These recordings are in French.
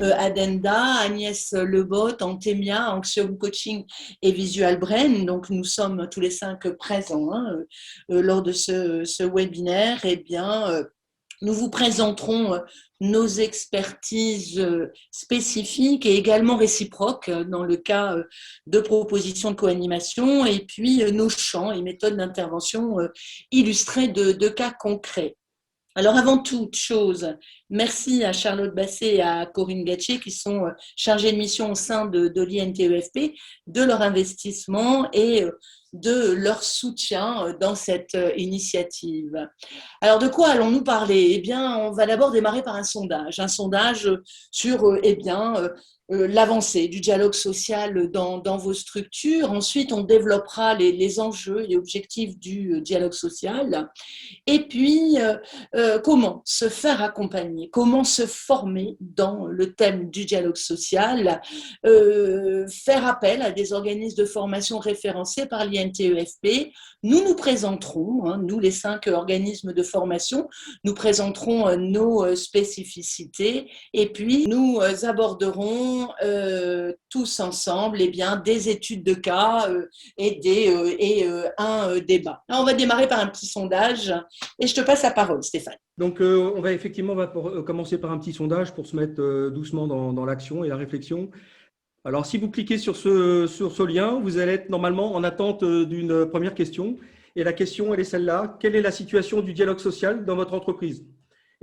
Addenda, Agnès Lebot, Antemia, Anxiom Coaching et Visual Brain. Donc, nous sommes tous les 5 présents lors de ce webinaire. Eh bien, nous vous présenterons nos expertises spécifiques et également réciproques dans le cas de propositions de co-animation et puis nos champs et méthodes d'intervention illustrées de cas concrets. Alors, avant toute chose, merci à Charlotte Basset et à Corinne Gatché qui sont chargées de mission au sein de l'INTEFP, de leur investissement et de leur soutien dans cette initiative. Alors, de quoi allons-nous parler? Eh bien, on va d'abord démarrer par un sondage sur l'avancée du dialogue social dans vos structures. Ensuite, on développera les enjeux et objectifs du dialogue social. Et puis, comment se faire accompagner, comment se former dans le thème du dialogue social, faire appel à des organismes de formation référencés par l'INTEFP. Nous présenterons, nous les 5 organismes de formation, nous présenterons nos spécificités et puis nous aborderons tous ensemble des études de cas et un débat. Alors, on va démarrer par un petit sondage et je te passe la parole, Stéphane. Donc, on va commencer par un petit sondage pour se mettre doucement dans l'action et la réflexion. Alors, si vous cliquez sur ce lien, vous allez être normalement en attente d'une première question. Et la question, elle est celle-là. Quelle est la situation du dialogue social dans votre entreprise?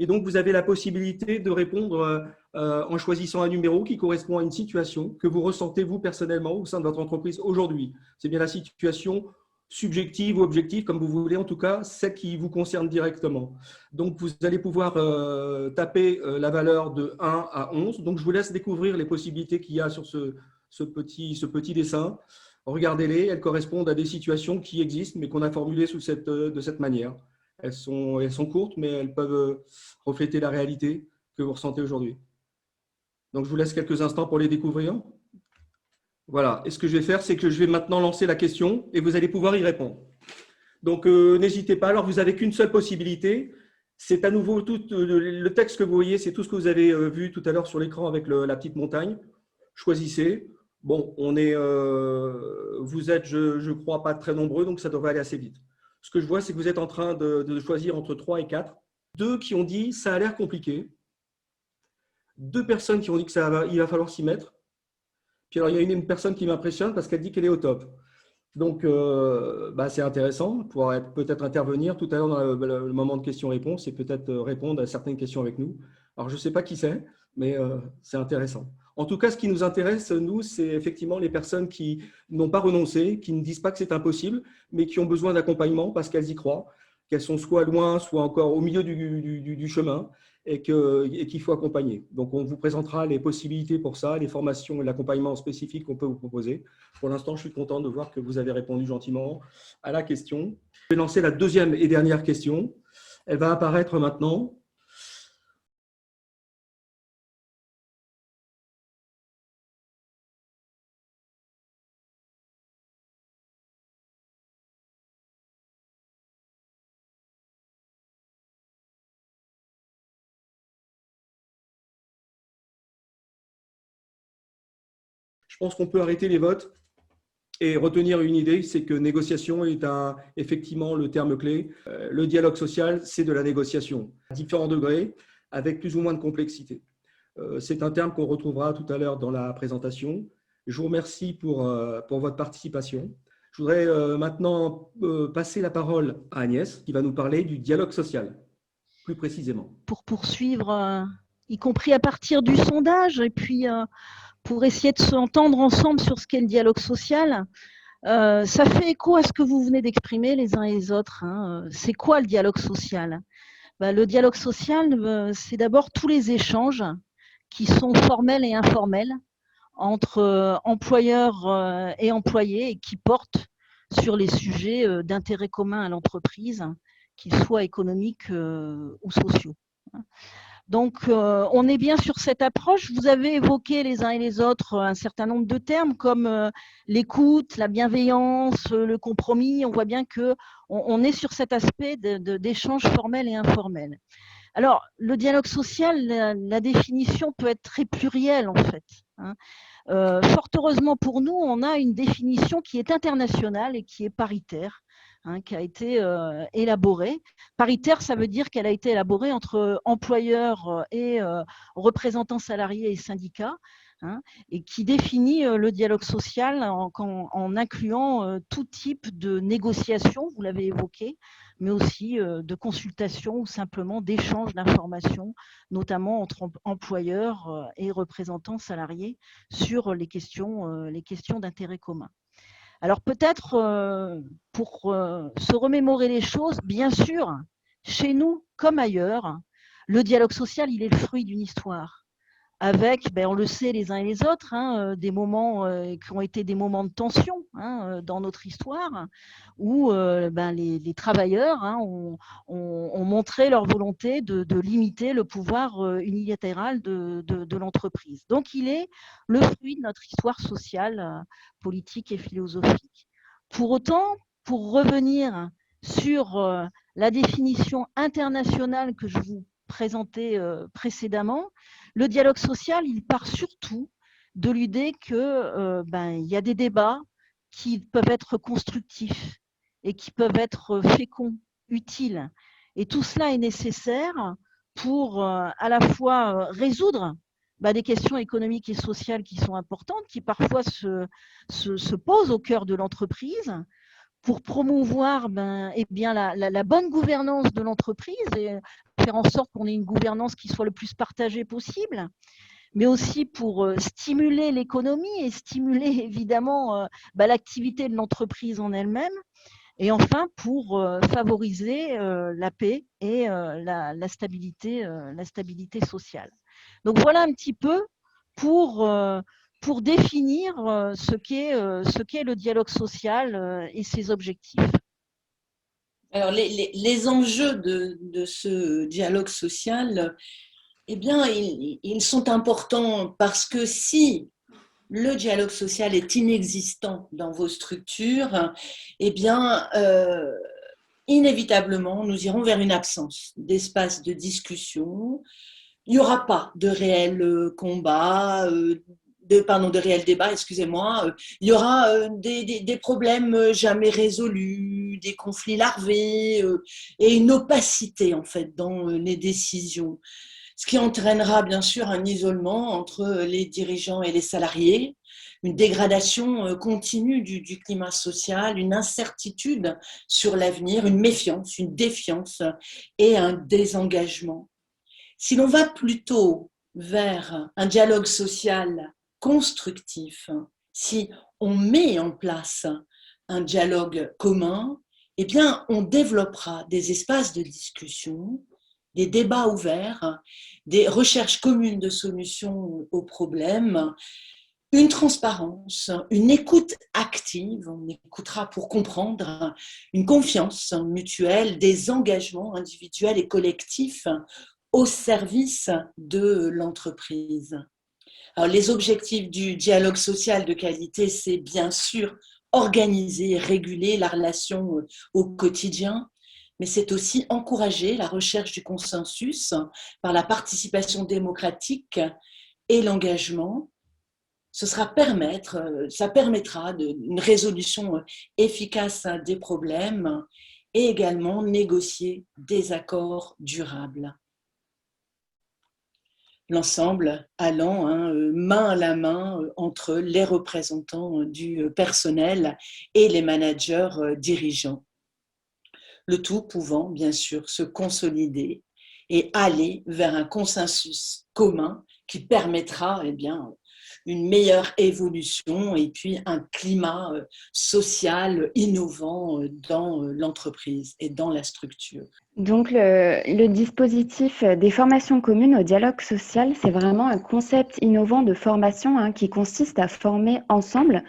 Et donc, vous avez la possibilité de répondre en choisissant un numéro qui correspond à une situation que vous ressentez, vous, personnellement, au sein de votre entreprise aujourd'hui. C'est bien la situation subjective ou objective, comme vous voulez, en tout cas, celle qui vous concerne directement. Donc, vous allez pouvoir taper la valeur de 1 à 11. Donc, je vous laisse découvrir les possibilités qu'il y a sur ce petit dessin. Regardez-les, elles correspondent à des situations qui existent, mais qu'on a formulées de cette manière. Elles sont courtes, mais elles peuvent refléter la réalité que vous ressentez aujourd'hui. Donc, je vous laisse quelques instants pour les découvrir. Voilà. Et ce que je vais faire, c'est que je vais maintenant lancer la question et vous allez pouvoir y répondre. Donc, n'hésitez pas. Alors, vous n'avez qu'une seule possibilité. C'est à nouveau tout le texte que vous voyez, c'est tout ce que vous avez vu tout à l'heure sur l'écran avec la petite montagne. Choisissez. Bon, vous êtes, je crois, pas très nombreux, donc ça devrait aller assez vite. Ce que je vois, c'est que vous êtes en train de choisir entre 3 et 4. 2 qui ont dit « ça a l'air compliqué ». 2 personnes qui ont dit qu'il va falloir s'y mettre. Puis alors, il y a une personne qui m'impressionne parce qu'elle dit qu'elle est au top. Donc, c'est intéressant de pouvoir peut-être intervenir tout à l'heure dans le moment de questions-réponses et peut-être répondre à certaines questions avec nous. Alors, je ne sais pas qui c'est, mais c'est intéressant. En tout cas, ce qui nous intéresse, nous, c'est effectivement les personnes qui n'ont pas renoncé, qui ne disent pas que c'est impossible, mais qui ont besoin d'accompagnement parce qu'elles y croient, qu'elles sont soit loin, soit encore au milieu du chemin et qu'il faut accompagner. Donc, on vous présentera les possibilités pour ça, les formations et l'accompagnement spécifique qu'on peut vous proposer. Pour l'instant, je suis content de voir que vous avez répondu gentiment à la question. Je vais lancer la deuxième et dernière question. Elle va apparaître maintenant. Je pense qu'on peut arrêter les votes et retenir une idée, c'est que négociation est effectivement le terme clé. Le dialogue social, c'est de la négociation à différents degrés, avec plus ou moins de complexité. C'est un terme qu'on retrouvera tout à l'heure dans la présentation. Je vous remercie pour votre participation. Je voudrais maintenant passer la parole à Agnès, qui va nous parler du dialogue social, plus précisément. Pour poursuivre, y compris à partir du sondage, et puis pour essayer de s'entendre ensemble sur ce qu'est le dialogue social, ça fait écho à ce que vous venez d'exprimer les uns et les autres. C'est quoi le dialogue social? Le dialogue social, c'est d'abord tous les échanges qui sont formels et informels entre employeurs et employés et qui portent sur les sujets d'intérêt commun à l'entreprise, qu'ils soient économiques ou sociaux. Donc, on est bien sur cette approche. Vous avez évoqué les uns et les autres un certain nombre de termes comme l'écoute, la bienveillance, le compromis. On voit bien qu'on est sur cet aspect d'échange formel et informel. Alors, le dialogue social, la définition peut être très plurielle en fait, hein. Fort heureusement pour nous, on a une définition qui est internationale et qui est paritaire, hein, qui a été élaborée. Paritaire, ça veut dire qu'elle a été élaborée entre employeurs et représentants salariés et syndicats, hein, et qui définit le dialogue social en incluant tout type de négociation, vous l'avez évoqué, mais aussi de consultation ou simplement d'échange d'informations, notamment entre employeurs et représentants salariés sur les questions d'intérêt commun. Alors peut-être pour se remémorer les choses, bien sûr, chez nous comme ailleurs, le dialogue social, il est le fruit d'une histoire avec, on le sait les uns et les autres, hein, des moments qui ont été des moments de tension, hein, dans notre histoire, où les travailleurs, hein, ont montré leur volonté de limiter le pouvoir unilatéral de l'entreprise. Donc il est le fruit de notre histoire sociale, politique et philosophique. Pour autant, pour revenir sur la définition internationale que je vous présentais précédemment, le dialogue social, il part surtout de l'idée que y a des débats qui peuvent être constructifs et qui peuvent être féconds, utiles. Et tout cela est nécessaire pour à la fois résoudre des questions économiques et sociales qui sont importantes, qui parfois se posent au cœur de l'entreprise, pour promouvoir la bonne gouvernance de l'entreprise et faire en sorte qu'on ait une gouvernance qui soit le plus partagée possible, mais aussi pour stimuler l'économie et stimuler évidemment l'activité de l'entreprise en elle-même, et enfin pour favoriser la paix et la stabilité sociale. Donc voilà un petit peu pour définir ce qu'est le dialogue social et ses objectifs. Alors, les enjeux de ce dialogue social, eh bien, ils sont importants parce que si le dialogue social est inexistant dans vos structures, eh bien, inévitablement, nous irons vers une absence d'espace de discussion. Il n'y aura pas de réel combat, de réel débat, excusez-moi. Il y aura des problèmes jamais résolus, des conflits larvés et une opacité en fait dans les décisions. Ce qui entraînera bien sûr un isolement entre les dirigeants et les salariés, une dégradation continue du climat social, une incertitude sur l'avenir, une méfiance, une défiance et un désengagement. Si l'on va plutôt vers un dialogue social constructif, si on met en place un dialogue commun, eh bien, on développera des espaces de discussion, des débats ouverts, des recherches communes de solutions aux problèmes, une transparence, une écoute active, on écoutera pour comprendre, une confiance mutuelle, des engagements individuels et collectifs au service de l'entreprise. Alors, les objectifs du dialogue social de qualité, c'est bien sûr organiser et réguler la relation au quotidien, mais c'est aussi encourager la recherche du consensus par la participation démocratique et l'engagement. Ça permettra une résolution efficace des problèmes et également négocier des accords durables. L'ensemble allant main à la main entre les représentants du personnel et les managers dirigeants. Le tout pouvant bien sûr se consolider et aller vers un consensus commun qui permettra une meilleure évolution et puis un climat social innovant dans l'entreprise et dans la structure. Donc, le dispositif des formations communes au dialogue social, c'est vraiment un concept innovant de formation qui consiste à former ensemble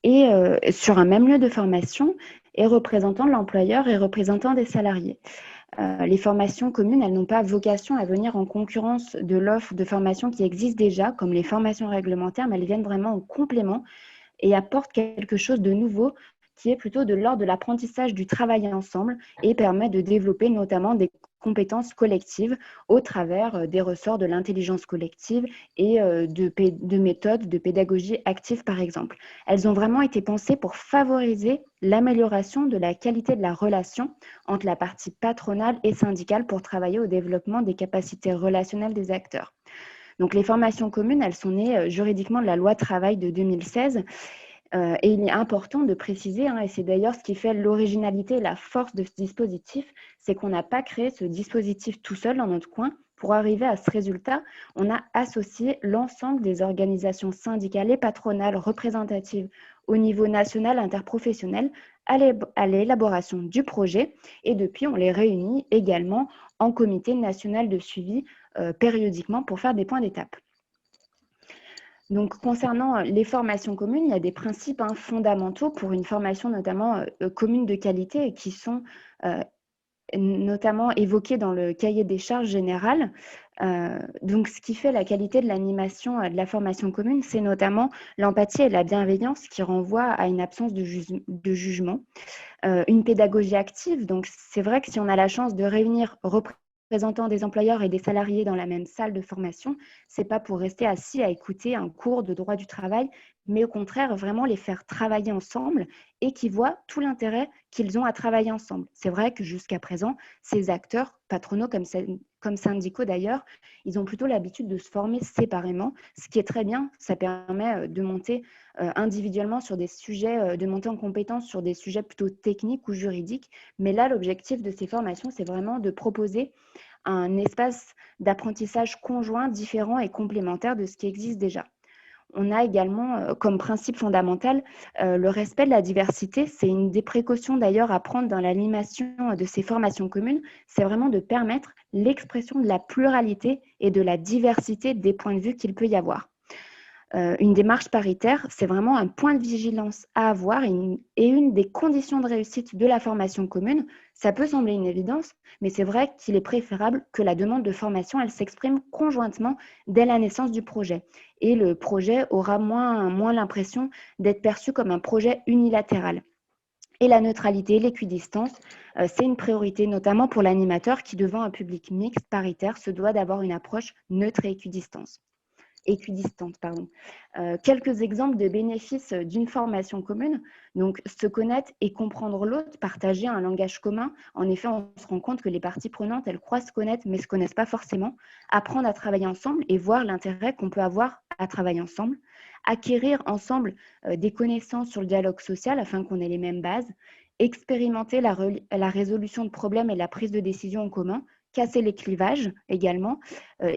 et sur un même lieu de formation et représentant l'employeur et représentant des salariés. Les formations communes, elles n'ont pas vocation à venir en concurrence de l'offre de formation qui existe déjà, comme les formations réglementaires, mais elles viennent vraiment en complément et apportent quelque chose de nouveau qui est plutôt de l'ordre de l'apprentissage du travail ensemble et permet de développer notamment des compétences collectives au travers des ressorts de l'intelligence collective et de méthodes de pédagogie active, par exemple. Elles ont vraiment été pensées pour favoriser l'amélioration de la qualité de la relation entre la partie patronale et syndicale pour travailler au développement des capacités relationnelles des acteurs. Donc, les formations communes, elles sont nées juridiquement de la loi travail de 2016. Et il est important de préciser, et c'est d'ailleurs ce qui fait l'originalité et la force de ce dispositif, c'est qu'on n'a pas créé ce dispositif tout seul dans notre coin. Pour arriver à ce résultat, on a associé l'ensemble des organisations syndicales et patronales représentatives au niveau national interprofessionnel à l'élaboration du projet. Et depuis, on les réunit également en comité national de suivi périodiquement pour faire des points d'étape. Donc, concernant les formations communes, il y a des principes fondamentaux pour une formation notamment commune de qualité et qui sont notamment évoqués dans le cahier des charges générales. Donc, ce qui fait la qualité de l'animation de la formation commune, c'est notamment l'empathie et la bienveillance qui renvoient à une absence de jugement. Une pédagogie active, donc c'est vrai que si on a la chance de réunir représentants des employeurs et des salariés dans la même salle de formation, ce n'est pas pour rester assis à écouter un cours de droit du travail, mais au contraire, vraiment les faire travailler ensemble et qu'ils voient tout l'intérêt qu'ils ont à travailler ensemble. C'est vrai que jusqu'à présent, ces acteurs, patronaux comme syndicaux d'ailleurs, ils ont plutôt l'habitude de se former séparément, ce qui est très bien, ça permet de monter individuellement sur des sujets, de monter en compétence sur des sujets plutôt techniques ou juridiques. Mais là, l'objectif de ces formations, c'est vraiment de proposer un espace d'apprentissage conjoint, différent et complémentaire de ce qui existe déjà. On a également comme principe fondamental le respect de la diversité. C'est une des précautions d'ailleurs à prendre dans l'animation de ces formations communes. C'est vraiment de permettre l'expression de la pluralité et de la diversité des points de vue qu'il peut y avoir. Une démarche paritaire, c'est vraiment un point de vigilance à avoir et une des conditions de réussite de la formation commune. Ça peut sembler une évidence, mais c'est vrai qu'il est préférable que la demande de formation, elle s'exprime conjointement dès la naissance du projet. Et le projet aura moins l'impression d'être perçu comme un projet unilatéral. Et la neutralité, l'équidistance, c'est une priorité, notamment pour l'animateur qui, devant un public mixte, paritaire, se doit d'avoir une approche neutre et équidistante. Quelques exemples de bénéfices d'une formation commune. Donc, se connaître et comprendre l'autre, partager un langage commun. En effet, on se rend compte que les parties prenantes, elles croient se connaître, mais ne se connaissent pas forcément. Apprendre à travailler ensemble et voir l'intérêt qu'on peut avoir à travailler ensemble. Acquérir ensemble des connaissances sur le dialogue social afin qu'on ait les mêmes bases. Expérimenter la résolution de problèmes et la prise de décision en commun. Casser les clivages également,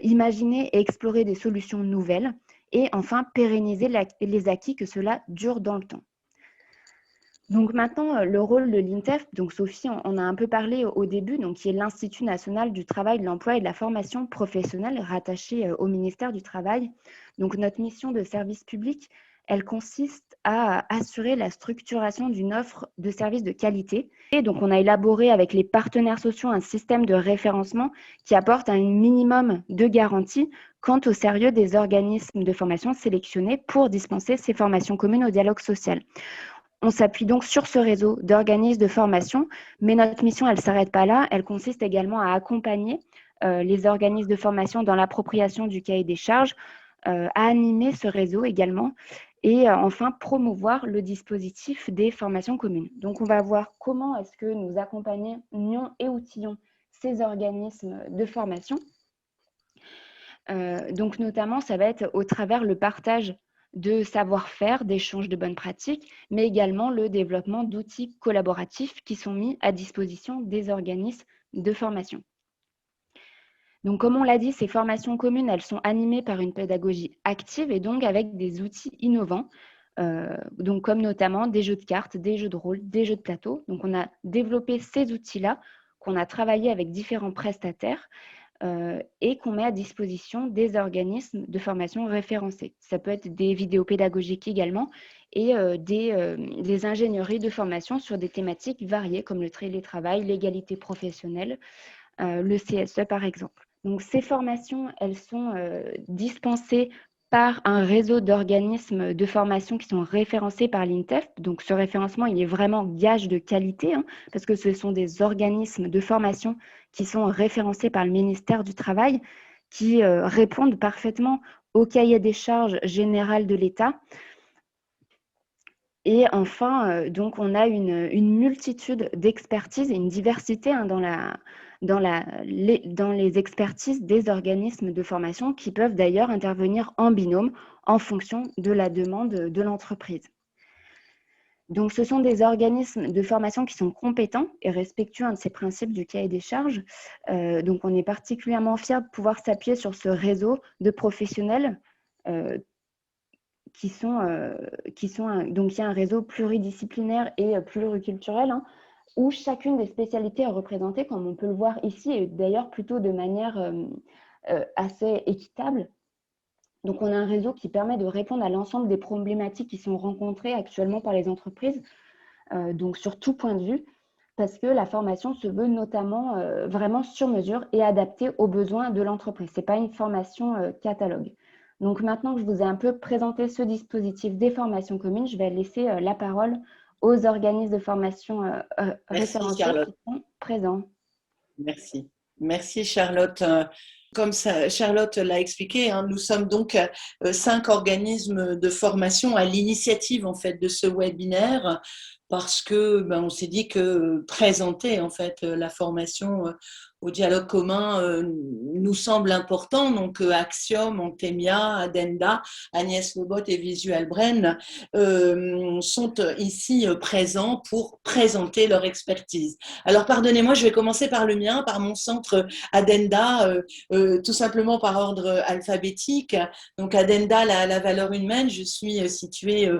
imaginer et explorer des solutions nouvelles et enfin pérenniser les acquis, que cela dure dans le temps. Donc maintenant, le rôle de l'INTEF, donc Sophie on a un peu parlé au début, donc qui est l'Institut national du travail, de l'emploi et de la formation professionnelle rattaché au ministère du Travail. Donc notre mission de service public, elle consiste à assurer la structuration d'une offre de services de qualité. Et donc, on a élaboré avec les partenaires sociaux un système de référencement qui apporte un minimum de garantie quant au sérieux des organismes de formation sélectionnés pour dispenser ces formations communes au dialogue social. On s'appuie donc sur ce réseau d'organismes de formation, mais notre mission, elle ne s'arrête pas là. Elle consiste également à accompagner les organismes de formation dans l'appropriation du cahier des charges, à animer ce réseau également, et enfin promouvoir le dispositif des formations communes. Donc, on va voir comment est-ce que nous accompagnons et outillons ces organismes de formation. Donc, notamment, ça va être au travers le partage de savoir-faire, d'échanges de bonnes pratiques, mais également le développement d'outils collaboratifs qui sont mis à disposition des organismes de formation. Donc, comme on l'a dit, ces formations communes, elles sont animées par une pédagogie active et donc avec des outils innovants, donc comme notamment des jeux de cartes, des jeux de rôle, des jeux de plateau. Donc, on a développé ces outils-là qu'on a travaillé avec différents prestataires et qu'on met à disposition des organismes de formation référencés. Ça peut être des vidéos pédagogiques également et des ingénieries de formation sur des thématiques variées comme le télétravail, l'égalité professionnelle, le CSE par exemple. Donc, ces formations, elles sont dispensées par un réseau d'organismes de formation qui sont référencés par l'INTEF. Donc, ce référencement, il est vraiment gage de qualité, parce que ce sont des organismes de formation qui sont référencés par le ministère du Travail, qui répondent parfaitement au cahier des charges général de l'État. Et enfin, donc on a une multitude d'expertises et une diversité dans les expertises des organismes de formation qui peuvent d'ailleurs intervenir en binôme en fonction de la demande de l'entreprise. Donc, ce sont des organismes de formation qui sont compétents et respectueux de ces principes du cahier des charges. Donc, on est particulièrement fiers de pouvoir s'appuyer sur ce réseau de professionnels donc il y a un réseau pluridisciplinaire et pluriculturel, où chacune des spécialités est représentée, comme on peut le voir ici, et d'ailleurs plutôt de manière assez équitable. Donc, on a un réseau qui permet de répondre à l'ensemble des problématiques qui sont rencontrées actuellement par les entreprises, donc sur tout point de vue, parce que la formation se veut notamment vraiment sur mesure et adaptée aux besoins de l'entreprise. Ce n'est pas une formation catalogue. Donc, maintenant que je vous ai un peu présenté ce dispositif des formations communes, je vais laisser la parole aux organismes de formation référencés qui sont présents. Merci. Merci Charlotte. Comme ça, Charlotte l'a expliqué, nous sommes donc 5 organismes de formation à l'initiative en fait de ce webinaire, parce que on s'est dit que présenter en fait la formation au dialogue commun nous semble important. Donc Axiom, Antemia, Adenda, Agnès Lebot et Visual Brain sont ici présents pour présenter leur expertise. Alors pardonnez-moi, je vais commencer par le mien, par mon centre Adenda, tout simplement par ordre alphabétique. Donc Adenda, la valeur humaine, je suis située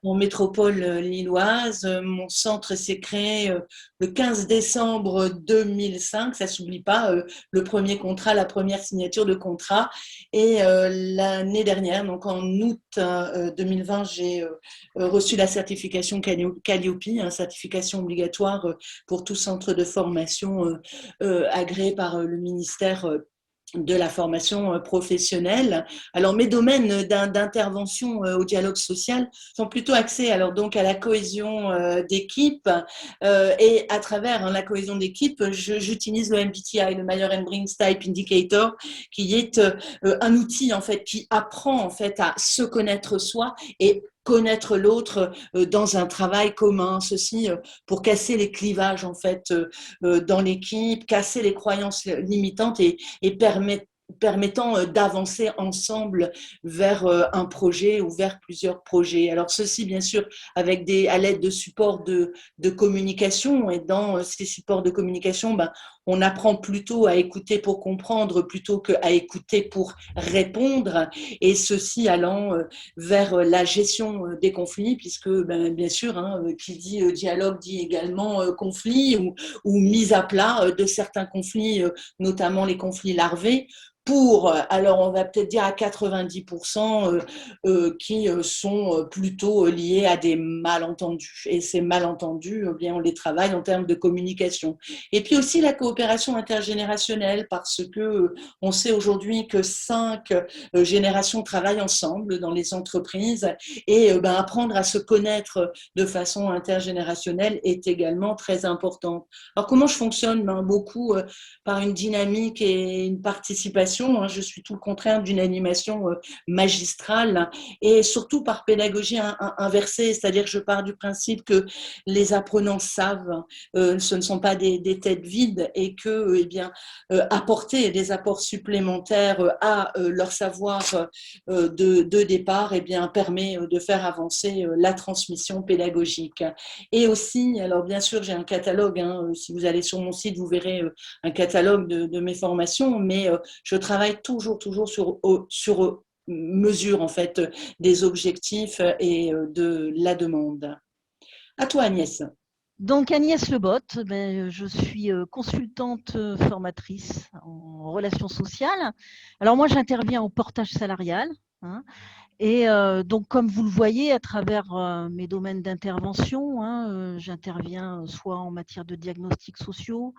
en métropole lilloise. Mon centre s'est créé le 15 décembre 2005, ça ne s'oublie pas, le premier contrat, la première signature de contrat. Et l'année dernière, donc en août 2020, j'ai reçu la certification Calliope, certification obligatoire pour tout centre de formation agréé par le ministère de la formation professionnelle. Alors, mes domaines d'intervention au dialogue social sont plutôt axés alors donc à la cohésion d'équipe et à travers la cohésion d'équipe, j'utilise le MBTI, le Meyer and Brings Type Indicator, qui est un outil en fait qui apprend en fait à se connaître soi et connaître l'autre dans un travail commun, ceci pour casser les clivages en fait dans l'équipe, casser les croyances limitantes et permettant d'avancer ensemble vers un projet ou vers plusieurs projets. Alors ceci, bien sûr, à l'aide de supports de communication. Et dans ces supports de communication, on apprend plutôt à écouter pour comprendre plutôt qu'à écouter pour répondre. Et ceci allant vers la gestion des conflits, puisque bien sûr, qui dit dialogue dit également conflit ou mise à plat de certains conflits, notamment les conflits larvés, alors on va peut-être dire à 90% qui sont plutôt liés à des malentendus. Et ces malentendus, bien, on les travaille en termes de communication. Et puis aussi la coopération intergénérationnelle, parce que on sait aujourd'hui que 5 générations travaillent ensemble dans les entreprises et apprendre à se connaître de façon intergénérationnelle est également très important. Alors comment je fonctionne? Beaucoup par une dynamique et une participation. Je suis tout le contraire d'une animation magistrale et surtout par pédagogie inversée, c'est-à-dire que je pars du principe que les apprenants savent, ce ne sont pas des têtes vides et que apporter des apports supplémentaires à leur savoir de départ permet de faire avancer la transmission pédagogique. Et aussi, alors bien sûr, j'ai un catalogue, si vous allez sur mon site, vous verrez un catalogue de mes formations, mais je travaille toujours sur mesure en fait des objectifs et de la demande. À toi Agnès. Donc Agnès Lebot, je suis consultante formatrice en relations sociales. Alors moi j'interviens au portage salarial. Et donc, comme vous le voyez, à travers mes domaines d'intervention, j'interviens soit en matière de diagnostics sociaux,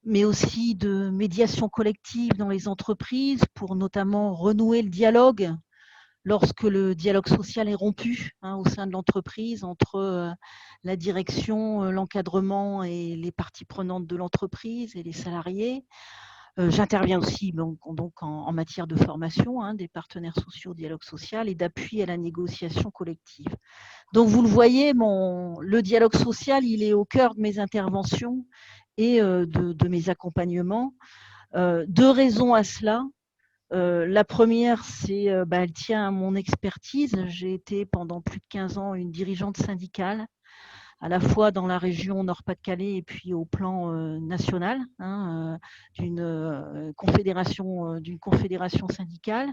mais aussi de médiation collective dans les entreprises pour notamment renouer le dialogue lorsque le dialogue social est rompu au sein de l'entreprise entre la direction, l'encadrement et les parties prenantes de l'entreprise et les salariés. J'interviens aussi donc en matière de formation des partenaires sociaux au dialogue social et d'appui à la négociation collective. Donc vous le voyez, le dialogue social, il est au cœur de mes interventions et de mes accompagnements. 2 raisons à cela. La première, elle tient à mon expertise. J'ai été pendant plus de 15 ans une dirigeante syndicale, à la fois dans la région Nord-Pas-de-Calais et puis au plan national d'une confédération syndicale.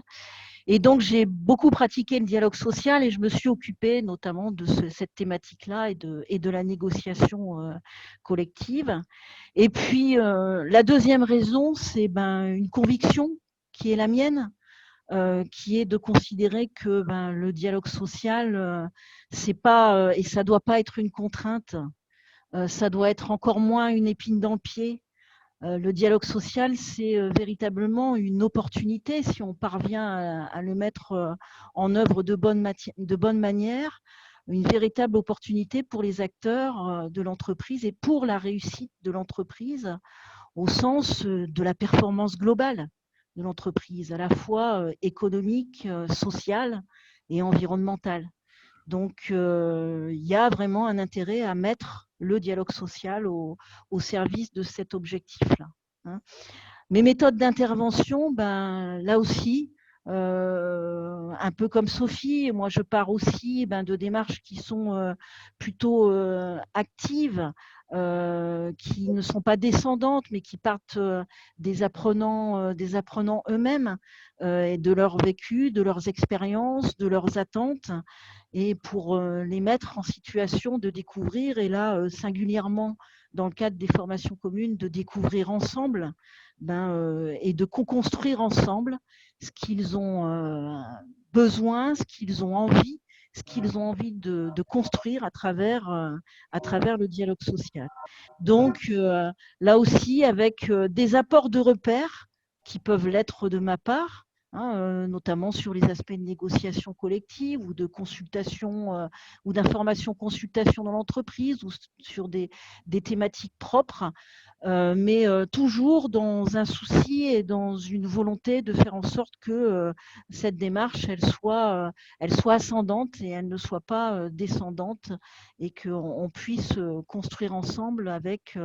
Et donc, j'ai beaucoup pratiqué le dialogue social et je me suis occupée notamment de cette thématique-là et de la négociation collective. Et puis, la deuxième raison, c'est une conviction qui est la mienne, qui est de considérer que le dialogue social, c'est pas, et ça doit pas être une contrainte, ça doit être encore moins une épine dans le pied. Le dialogue social, c'est véritablement une opportunité, si on parvient à le mettre en œuvre de bonne manière, une véritable opportunité pour les acteurs de l'entreprise et pour la réussite de l'entreprise au sens de la performance globale de l'entreprise, à la fois économique, sociale et environnementale. Donc, il y a vraiment un intérêt à mettre le dialogue social au service de cet objectif-là. Mes méthodes d'intervention, là aussi, un peu comme Sophie, moi je pars aussi de démarches qui sont plutôt actives, qui ne sont pas descendantes, mais qui partent des apprenants eux-mêmes et de leur vécu, de leurs expériences, de leurs attentes, et pour les mettre en situation de découvrir, et là singulièrement dans le cadre des formations communes, de découvrir ensemble et de co-construire ensemble ce qu'ils ont besoin, ce qu'ils ont envie de construire à travers le dialogue social. Donc là aussi, avec des apports de repères qui peuvent l'être de ma part, notamment sur les aspects de négociation collective ou de consultation ou d'information consultation dans l'entreprise ou sur des thématiques propres, mais toujours dans un souci et dans une volonté de faire en sorte que cette démarche, elle soit ascendante et elle ne soit pas descendante, et qu'on puisse construire ensemble avec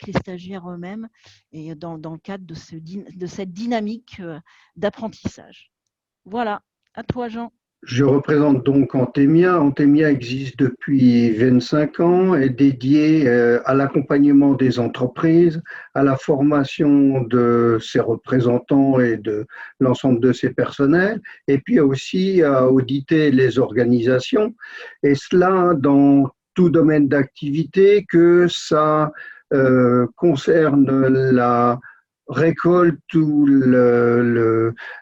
les stagiaires eux-mêmes et dans le cadre de cette dynamique d'apprentissage. Voilà, à toi Jean. Je représente donc Antemia. Antemia existe depuis 25 ans, est dédié à l'accompagnement des entreprises, à la formation de ses représentants et de l'ensemble de ses personnels, et puis aussi à auditer les organisations, et cela dans tout domaine d'activité, que ça concerne la récolte ou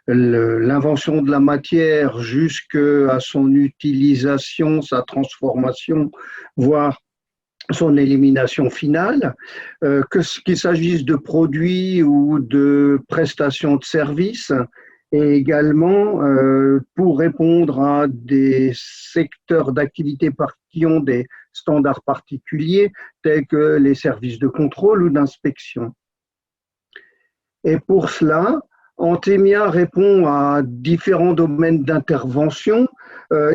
l'invention de la matière jusqu'à son utilisation, sa transformation, voire son élimination finale, qu'il s'agisse de produits ou de prestations de services, et également pour répondre à des secteurs d'activité qui ont des standards particuliers, tels que les services de contrôle ou d'inspection. Et pour cela, Antemia répond à différents domaines d'intervention.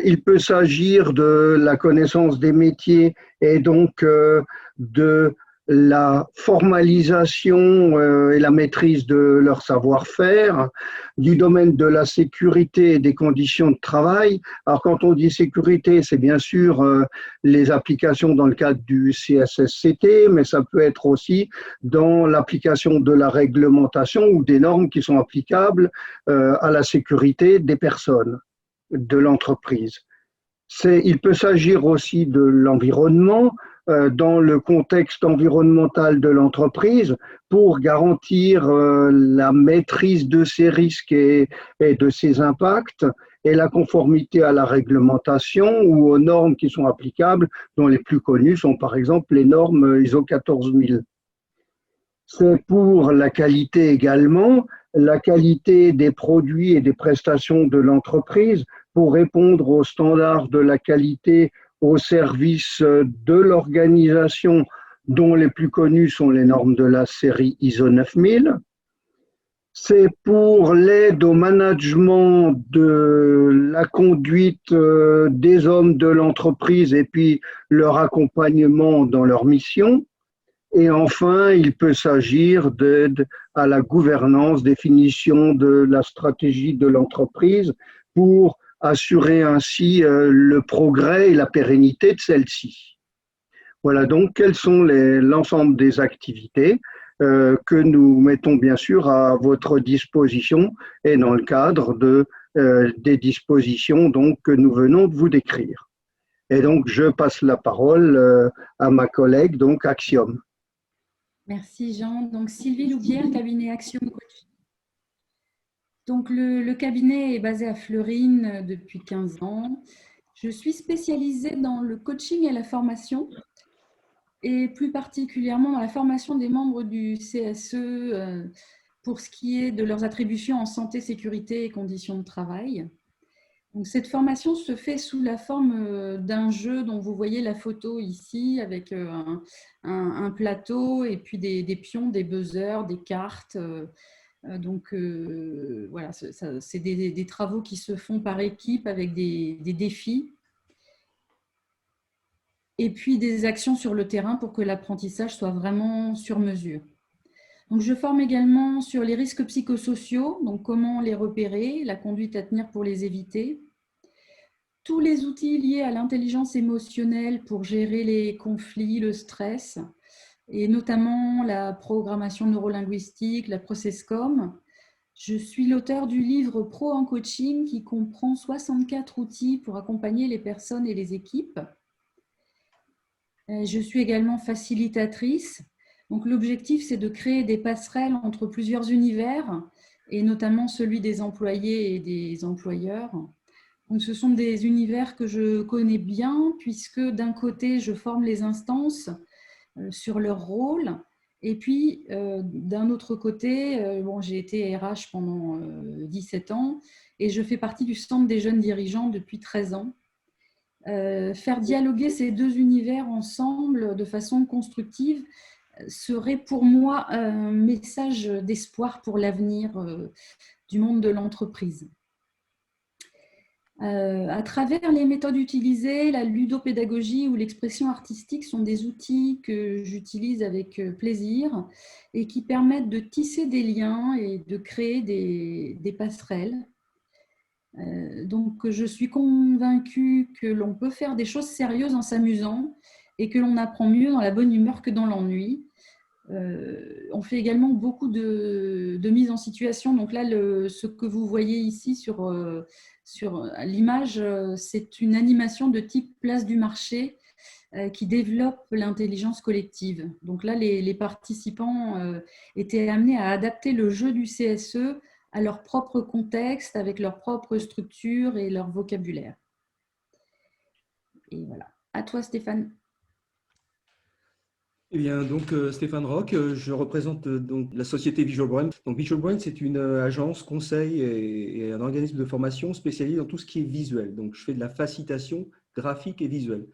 Il peut s'agir de la connaissance des métiers et donc de la formalisation et la maîtrise de leur savoir-faire, du domaine de la sécurité et des conditions de travail. Alors quand on dit sécurité, c'est bien sûr les applications dans le cadre du CSSCT, mais ça peut être aussi dans l'application de la réglementation ou des normes qui sont applicables à la sécurité des personnes, de l'entreprise. Il peut s'agir aussi de l'environnement, dans le contexte environnemental de l'entreprise, pour garantir la maîtrise de ses risques et de ses impacts et la conformité à la réglementation ou aux normes qui sont applicables, dont les plus connues sont par exemple les normes ISO 14000. C'est pour la qualité également, la qualité des produits et des prestations de l'entreprise pour répondre aux standards de la qualité au service de l'organisation dont les plus connus sont les normes de la série ISO 9000. C'est pour l'aide au management de la conduite des hommes de l'entreprise et puis leur accompagnement dans leur mission. Et enfin, il peut s'agir d'aide à la gouvernance, définition de la stratégie de l'entreprise pour assurer ainsi le progrès et la pérennité de celle-ci. Voilà donc quels sont l'ensemble des activités que nous mettons bien sûr à votre disposition et dans le cadre des dispositions donc, que nous venons de vous décrire. Et donc, je passe la parole à ma collègue, donc Axiom. Merci Jean. Donc Sylvie Loubière, cabinet Axiom Coaching. Donc le cabinet est basé à Fleurines depuis 15 ans. Je suis spécialisée dans le coaching et la formation, et plus particulièrement dans la formation des membres du CSE pour ce qui est de leurs attributions en santé, sécurité et conditions de travail. Donc, cette formation se fait sous la forme d'un jeu dont vous voyez la photo ici, avec un plateau et puis des pions, des buzzers, des cartes. Voilà, c'est des travaux qui se font par équipe avec des défis. Et puis des actions sur le terrain pour que l'apprentissage soit vraiment sur mesure. Donc, je forme également sur les risques psychosociaux, donc comment les repérer, la conduite à tenir pour les éviter, tous les outils liés à l'intelligence émotionnelle pour gérer les conflits, le stress, et notamment la programmation neurolinguistique, la ProcessCom. Je suis l'auteur du livre Pro en coaching qui comprend 64 outils pour accompagner les personnes et les équipes. Je suis également facilitatrice. Donc, l'objectif, c'est de créer des passerelles entre plusieurs univers, et notamment celui des employés et des employeurs. Donc, ce sont des univers que je connais bien, puisque d'un côté, je forme les instances sur leur rôle, et puis d'un autre côté, j'ai été RH pendant 17 ans, et je fais partie du Centre des jeunes dirigeants depuis 13 ans. Faire dialoguer ces deux univers ensemble de façon constructive serait pour moi un message d'espoir pour l'avenir du monde de l'entreprise. À travers les méthodes utilisées, la ludopédagogie ou l'expression artistique sont des outils que j'utilise avec plaisir et qui permettent de tisser des liens et de créer des passerelles. Donc, je suis convaincue que l'on peut faire des choses sérieuses en s'amusant et que l'on apprend mieux dans la bonne humeur que dans l'ennui. On fait également beaucoup de mise en situation. Donc là, ce que vous voyez ici sur l'image, c'est une animation de type place du marché qui développe l'intelligence collective. Donc là, les participants étaient amenés à adapter le jeu du CSE à leur propre contexte, avec leur propre structure et leur vocabulaire. Et voilà. À toi, Stéphane. Eh bien, donc Stéphane Roch, je représente donc la société Visual Brain. Donc Visual Brain, c'est une agence conseil et un organisme de formation spécialisé dans tout ce qui est visuel. Donc je fais de la facilitation graphique et visuelle.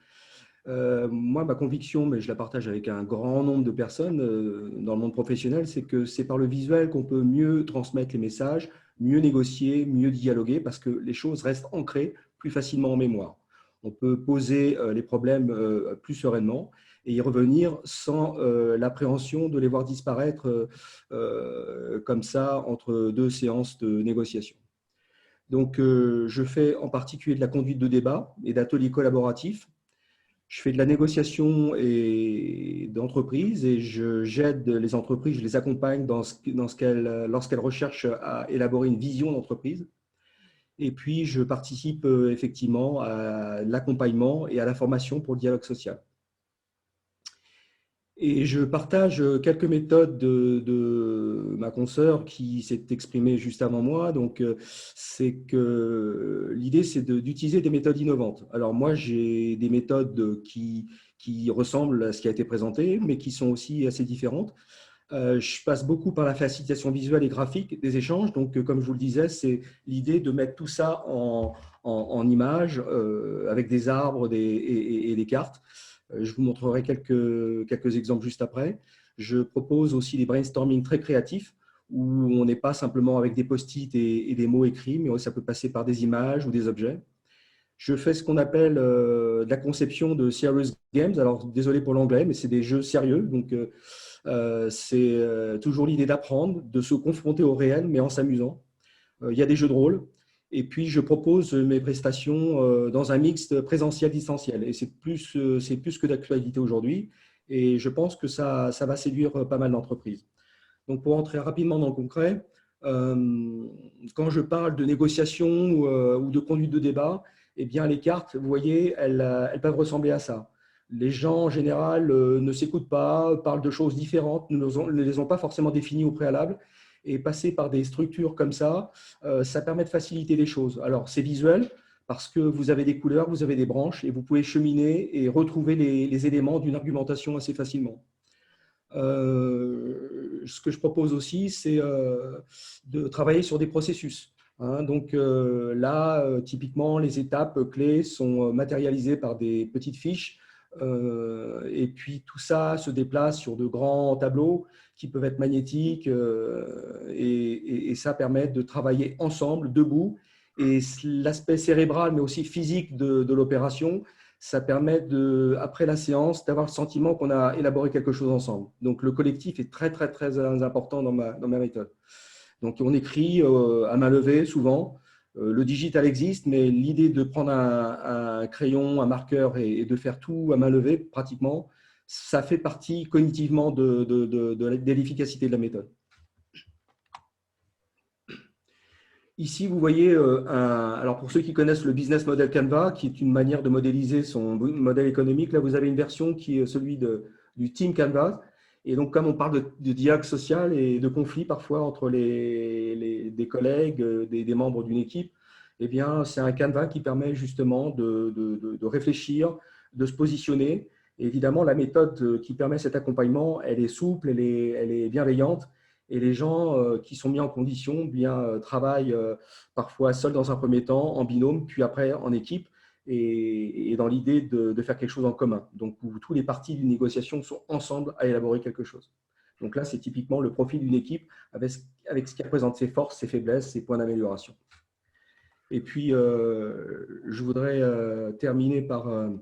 Moi, ma conviction, mais je la partage avec un grand nombre de personnes dans le monde professionnel, c'est que c'est par le visuel qu'on peut mieux transmettre les messages, mieux négocier, mieux dialoguer, parce que les choses restent ancrées plus facilement en mémoire. On peut poser les problèmes plus sereinement et y revenir sans l'appréhension de les voir disparaître comme ça entre deux séances de négociation. Donc, je fais en particulier de la conduite de débat et d'ateliers collaboratifs. Je fais de la négociation d'entreprise et j'aide les entreprises, je les accompagne lorsqu'elles recherchent à élaborer une vision d'entreprise. Et puis, je participe effectivement à l'accompagnement et à la formation pour le dialogue social. Et je partage quelques méthodes de ma consoeur qui s'est exprimée juste avant moi. Donc, c'est que l'idée, c'est d'utiliser des méthodes innovantes. Alors, moi, j'ai des méthodes qui ressemblent à ce qui a été présenté, mais qui sont aussi assez différentes. Je passe beaucoup par la facilitation visuelle et graphique des échanges. Donc, comme je vous le disais, c'est l'idée de mettre tout ça en images avec des arbres et des cartes. Je vous montrerai quelques exemples juste après. Je propose aussi des brainstorming très créatifs où on n'est pas simplement avec des post-it et des mots écrits, mais ça peut passer par des images ou des objets. Je fais ce qu'on appelle de la conception de serious games. Alors, désolé pour l'anglais, mais c'est des jeux sérieux. Donc, c'est toujours l'idée d'apprendre, de se confronter au réel, mais en s'amusant. Il y a des jeux de rôle. Et puis, je propose mes prestations dans un mixte présentiel-distanciel. Et c'est plus que d'actualité aujourd'hui. Et je pense que ça va séduire pas mal d'entreprises. Donc, pour entrer rapidement dans le concret, quand je parle de négociation ou de conduite de débat, eh bien, les cartes, vous voyez, elles peuvent ressembler à ça. Les gens, en général, ne s'écoutent pas, parlent de choses différentes, ne les ont pas forcément définies au préalable. Et passer par des structures comme ça, ça permet de faciliter les choses. Alors, c'est visuel parce que vous avez des couleurs, vous avez des branches et vous pouvez cheminer et retrouver les éléments d'une argumentation assez facilement. Ce que je propose aussi, c'est de travailler sur des processus. Donc là, typiquement, les étapes clés sont matérialisées par des petites fiches et puis tout ça se déplace sur de grands tableaux qui peuvent être magnétiques et ça permet de travailler ensemble, debout. Et l'aspect cérébral, mais aussi physique de l'opération, ça permet, après la séance, d'avoir le sentiment qu'on a élaboré quelque chose ensemble. Donc, le collectif est très, très, très important dans ma méthode. Donc, on écrit à main levée souvent. Le digital existe, mais l'idée de prendre un crayon, un marqueur et de faire tout à main levée, pratiquement, ça fait partie cognitivement de l'efficacité de la méthode. Ici, vous voyez, alors pour ceux qui connaissent le Business Model Canva, qui est une manière de modéliser son modèle économique, là, vous avez une version qui est celui du Team Canva. Et donc, comme on parle de dialogue social et de conflit parfois entre des collègues, des membres d'une équipe, eh bien, c'est un Canva qui permet justement de réfléchir, de se positionner. Et évidemment, la méthode qui permet cet accompagnement, elle est souple, elle est bienveillante. Et les gens qui sont mis en condition travaillent parfois seuls dans un premier temps, en binôme, puis après en équipe, et dans l'idée de faire quelque chose en commun. Donc, où tous les parties d'une négociation sont ensemble à élaborer quelque chose. Donc là, c'est typiquement le profil d'une équipe avec ce qui représente ses forces, ses faiblesses, ses points d'amélioration. Et puis, je voudrais terminer par un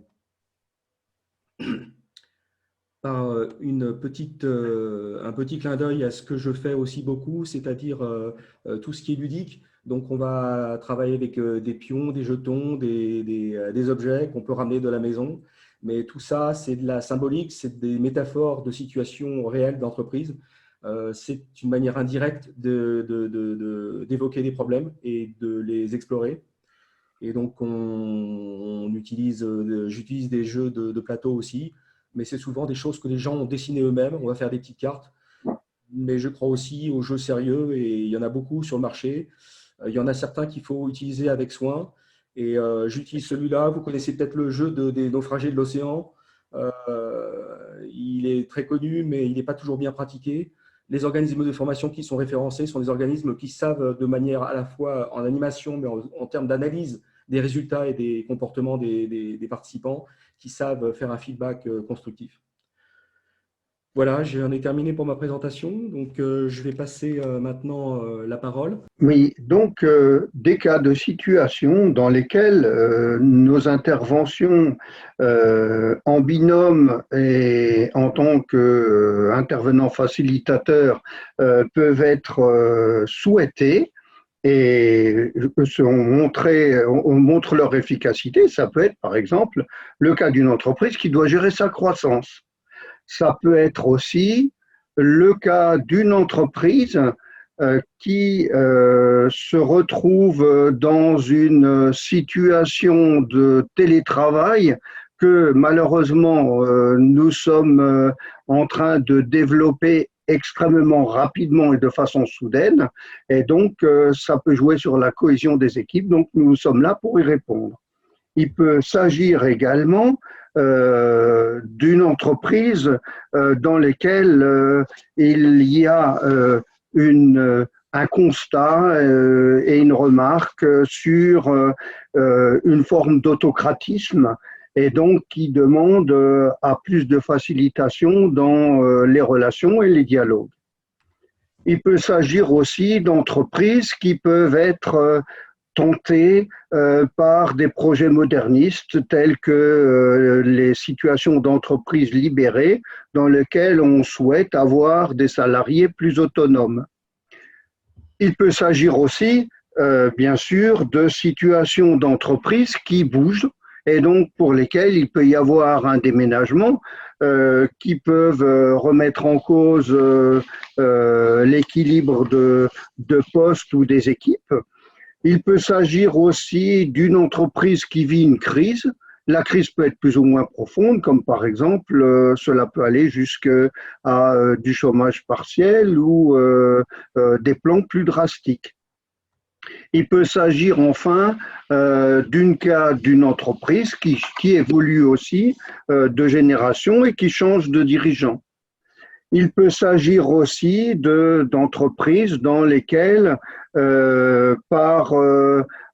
petit clin d'œil à ce que je fais aussi beaucoup, c'est-à-dire tout ce qui est ludique. Donc, on va travailler avec des pions, des jetons, des objets qu'on peut ramener de la maison. Mais tout ça, c'est de la symbolique, c'est des métaphores de situations réelles d'entreprise. C'est une manière indirecte d'évoquer des problèmes et de les explorer. Et donc, j'utilise des jeux de plateau aussi, mais c'est souvent des choses que les gens ont dessinées eux-mêmes. On va faire des petites cartes. Mais je crois aussi aux jeux sérieux et il y en a beaucoup sur le marché. Il y en a certains qu'il faut utiliser avec soin. Et j'utilise celui-là. Vous connaissez peut-être le jeu des naufragés de l'océan. Il est très connu, mais il n'est pas toujours bien pratiqué. Les organismes de formation qui sont référencés sont des organismes qui savent de manière à la fois en animation, mais en termes d'analyse des résultats et des comportements des participants, qui savent faire un feedback constructif. Voilà, j'en ai terminé pour ma présentation, donc je vais passer maintenant la parole. Oui, donc des cas de situation dans lesquels nos interventions en binôme et en tant qu'intervenants facilitateurs peuvent être souhaitées et on montre leur efficacité. Ça peut être par exemple le cas d'une entreprise qui doit gérer sa croissance. Ça peut être aussi le cas d'une entreprise qui se retrouve dans une situation de télétravail que malheureusement nous sommes en train de développer extrêmement rapidement et de façon soudaine. Et donc, ça peut jouer sur la cohésion des équipes. Donc, nous sommes là pour y répondre. Il peut s'agir également d'une entreprise dans lesquelles il y a un constat et une remarque sur une forme d'autocratisme et donc qui demande à plus de facilitation dans les relations et les dialogues. Il peut s'agir aussi d'entreprises qui peuvent être tentées par des projets modernistes tels que les situations d'entreprises libérées dans lesquelles on souhaite avoir des salariés plus autonomes. Il peut s'agir aussi, bien sûr, de situations d'entreprises qui bougent et donc pour lesquelles il peut y avoir un déménagement qui peuvent remettre en cause l'équilibre de postes ou des équipes. Il peut s'agir aussi d'une entreprise qui vit une crise. La crise peut être plus ou moins profonde, comme par exemple, cela peut aller jusqu'à du chômage partiel ou des plans plus drastiques. Il peut s'agir enfin d'une entreprise qui évolue aussi de génération et qui change de dirigeant. Il peut s'agir aussi d'entreprises dans lesquelles, par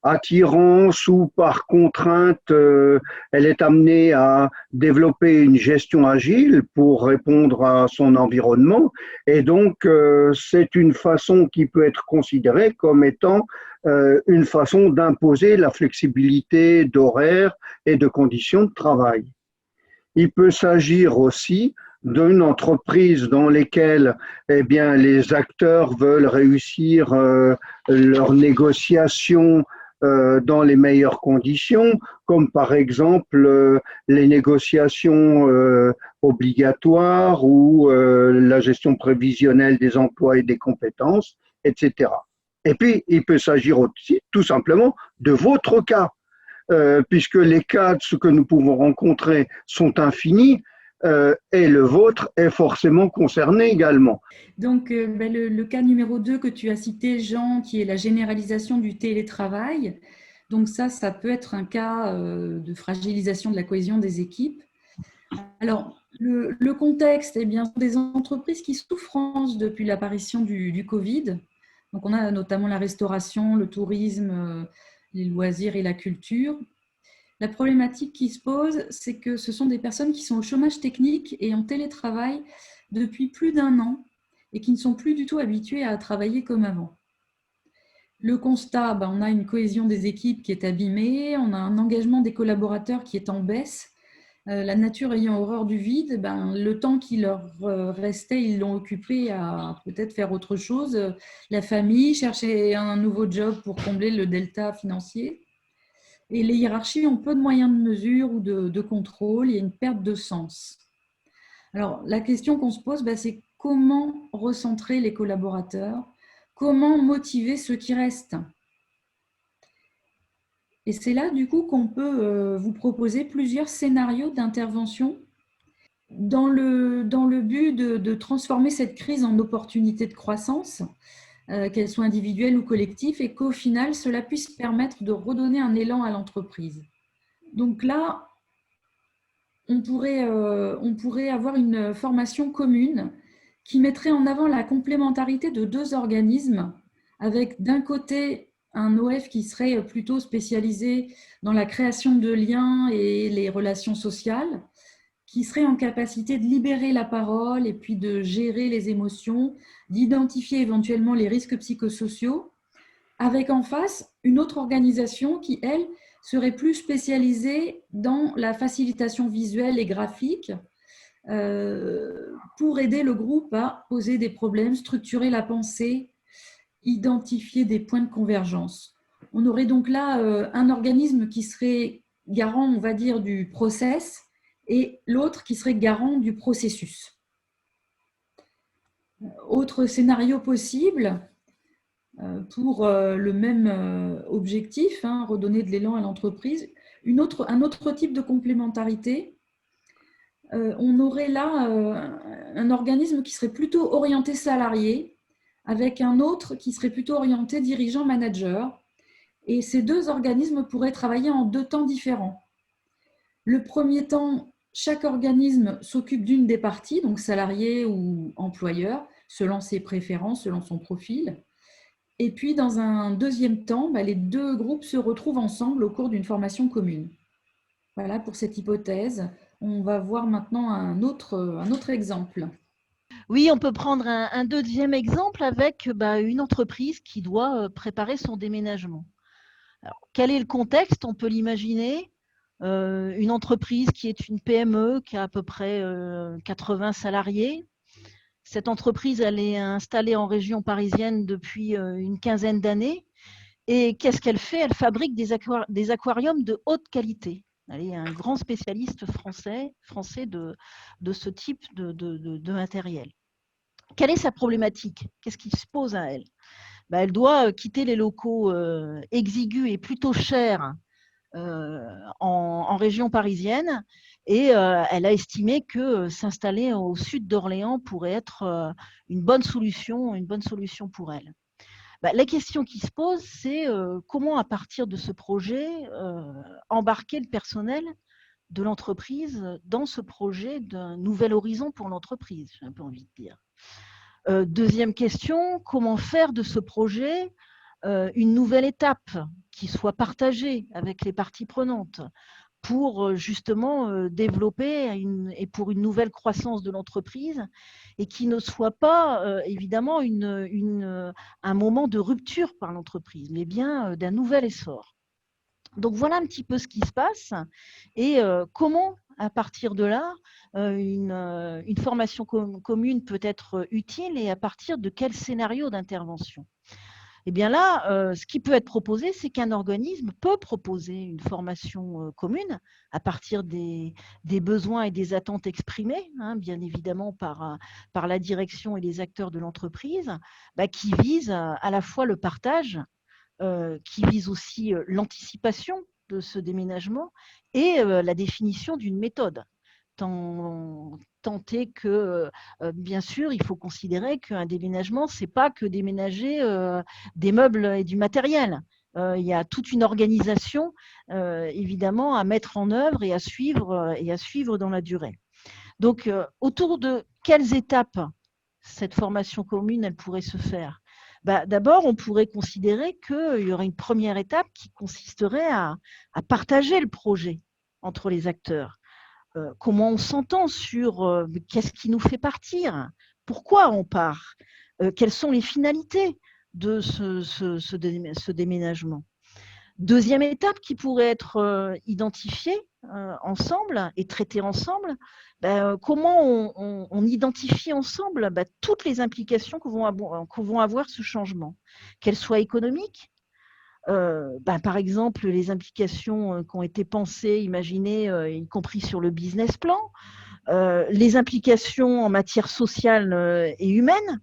attirance ou par contrainte, elle est amenée à développer une gestion agile pour répondre à son environnement. Et donc, c'est une façon qui peut être considérée comme étant une façon d'imposer la flexibilité d'horaire et de conditions de travail. Il peut s'agir aussi d'une entreprise dans lesquelles eh bien, les acteurs veulent réussir leurs négociations dans les meilleures conditions, comme par exemple les négociations obligatoires ou la gestion prévisionnelle des emplois et des compétences, etc. Et puis, il peut s'agir aussi tout simplement de votre cas, puisque les cas de ce que nous pouvons rencontrer sont infinis, et le vôtre est forcément concerné également. Donc, le cas numéro 2 que tu as cité, Jean, qui est la généralisation du télétravail. Donc ça peut être un cas de fragilisation de la cohésion des équipes. Alors, le contexte, eh bien, des entreprises qui souffrent depuis l'apparition du Covid. Donc, on a notamment la restauration, le tourisme, les loisirs et la culture. La problématique qui se pose, c'est que ce sont des personnes qui sont au chômage technique et en télétravail depuis plus d'1 an et qui ne sont plus du tout habituées à travailler comme avant. Le constat, on a une cohésion des équipes qui est abîmée, on a un engagement des collaborateurs qui est en baisse. La nature ayant horreur du vide, le temps qui leur restait, ils l'ont occupé à peut-être faire autre chose. La famille, chercher un nouveau job pour combler le delta financier. Et les hiérarchies ont peu de moyens de mesure ou de contrôle, il y a une perte de sens. Alors, la question qu'on se pose, c'est comment recentrer les collaborateurs, comment motiver ceux qui restent. Et c'est là, du coup, qu'on peut vous proposer plusieurs scénarios d'intervention dans le but de transformer cette crise en opportunité de croissance, qu'elles soient individuelles ou collectives, et qu'au final, cela puisse permettre de redonner un élan à l'entreprise. Donc là, on pourrait avoir une formation commune qui mettrait en avant la complémentarité de 2 organismes, avec d'un côté un OF qui serait plutôt spécialisé dans la création de liens et les relations sociales, qui serait en capacité de libérer la parole et puis de gérer les émotions, d'identifier éventuellement les risques psychosociaux, avec en face une autre organisation qui, elle, serait plus spécialisée dans la facilitation visuelle et graphique pour aider le groupe à poser des problèmes, structurer la pensée, identifier des points de convergence. On aurait donc là un organisme qui serait garant, on va dire, du process, et l'autre qui serait garant du processus. Autre scénario possible pour le même objectif, redonner de l'élan à l'entreprise, un autre type de complémentarité. On aurait là un organisme qui serait plutôt orienté salarié, avec un autre qui serait plutôt orienté dirigeant-manager. Et ces 2 organismes pourraient travailler en 2 temps différents. Le premier temps, chaque organisme s'occupe d'une des parties, donc salarié ou employeur, selon ses préférences, selon son profil. Et puis, dans un deuxième temps, les deux groupes se retrouvent ensemble au cours d'une formation commune. Voilà pour cette hypothèse. On va voir maintenant un autre exemple. Oui, on peut prendre un deuxième exemple avec une entreprise qui doit préparer son déménagement. Alors, quel est le contexte? On peut l'imaginer. Une entreprise qui est une PME qui a à peu près 80 salariés. Cette entreprise, elle est installée en région parisienne depuis une quinzaine d'années. Et qu'est-ce qu'elle fait? Elle fabrique des aquariums de haute qualité. Elle est un grand spécialiste français de ce type de matériel. Quelle est sa problématique? Qu'est-ce qui se pose à elle? Elle doit quitter les locaux exigus et plutôt chers en région parisienne, et elle a estimé que s'installer au sud d'Orléans pourrait être une bonne solution pour elle. La question qui se pose, c'est comment, à partir de ce projet, embarquer le personnel de l'entreprise dans ce projet d'un nouvel horizon pour l'entreprise, j'ai un peu envie de dire. Deuxième question, comment faire de ce projet une nouvelle étape qui soit partagée avec les parties prenantes pour justement développer et pour une nouvelle croissance de l'entreprise, et qui ne soit pas évidemment un moment de rupture par l'entreprise, mais bien d'un nouvel essor. Donc voilà un petit peu ce qui se passe, et comment, à partir de là, une formation commune peut être utile, et à partir de quel scénario d'intervention. Eh bien là, ce qui peut être proposé, c'est qu'un organisme peut proposer une formation commune à partir des besoins et des attentes exprimés, bien évidemment par la direction et les acteurs de l'entreprise, qui vise à la fois le partage, qui vise aussi l'anticipation de ce déménagement et la définition d'une méthode. Tant est que, bien sûr, il faut considérer qu'un déménagement, ce n'est pas que déménager des meubles et du matériel. Il y a toute une organisation, évidemment, à mettre en œuvre et à suivre dans la durée. Donc, autour de quelles étapes cette formation commune elle pourrait se faire? D'abord, on pourrait considérer qu'il y aurait une première étape qui consisterait à partager le projet entre les acteurs. Comment on s'entend sur qu'est-ce qui nous fait partir, pourquoi on part, quelles sont les finalités de ce déménagement. Deuxième étape qui pourrait être identifiée ensemble et traitée ensemble, comment on identifie ensemble toutes les implications que vont avoir ce changement, qu'elles soient économiques, par exemple, les implications qui ont été pensées, imaginées, y compris sur le business plan, les implications en matière sociale et humaine.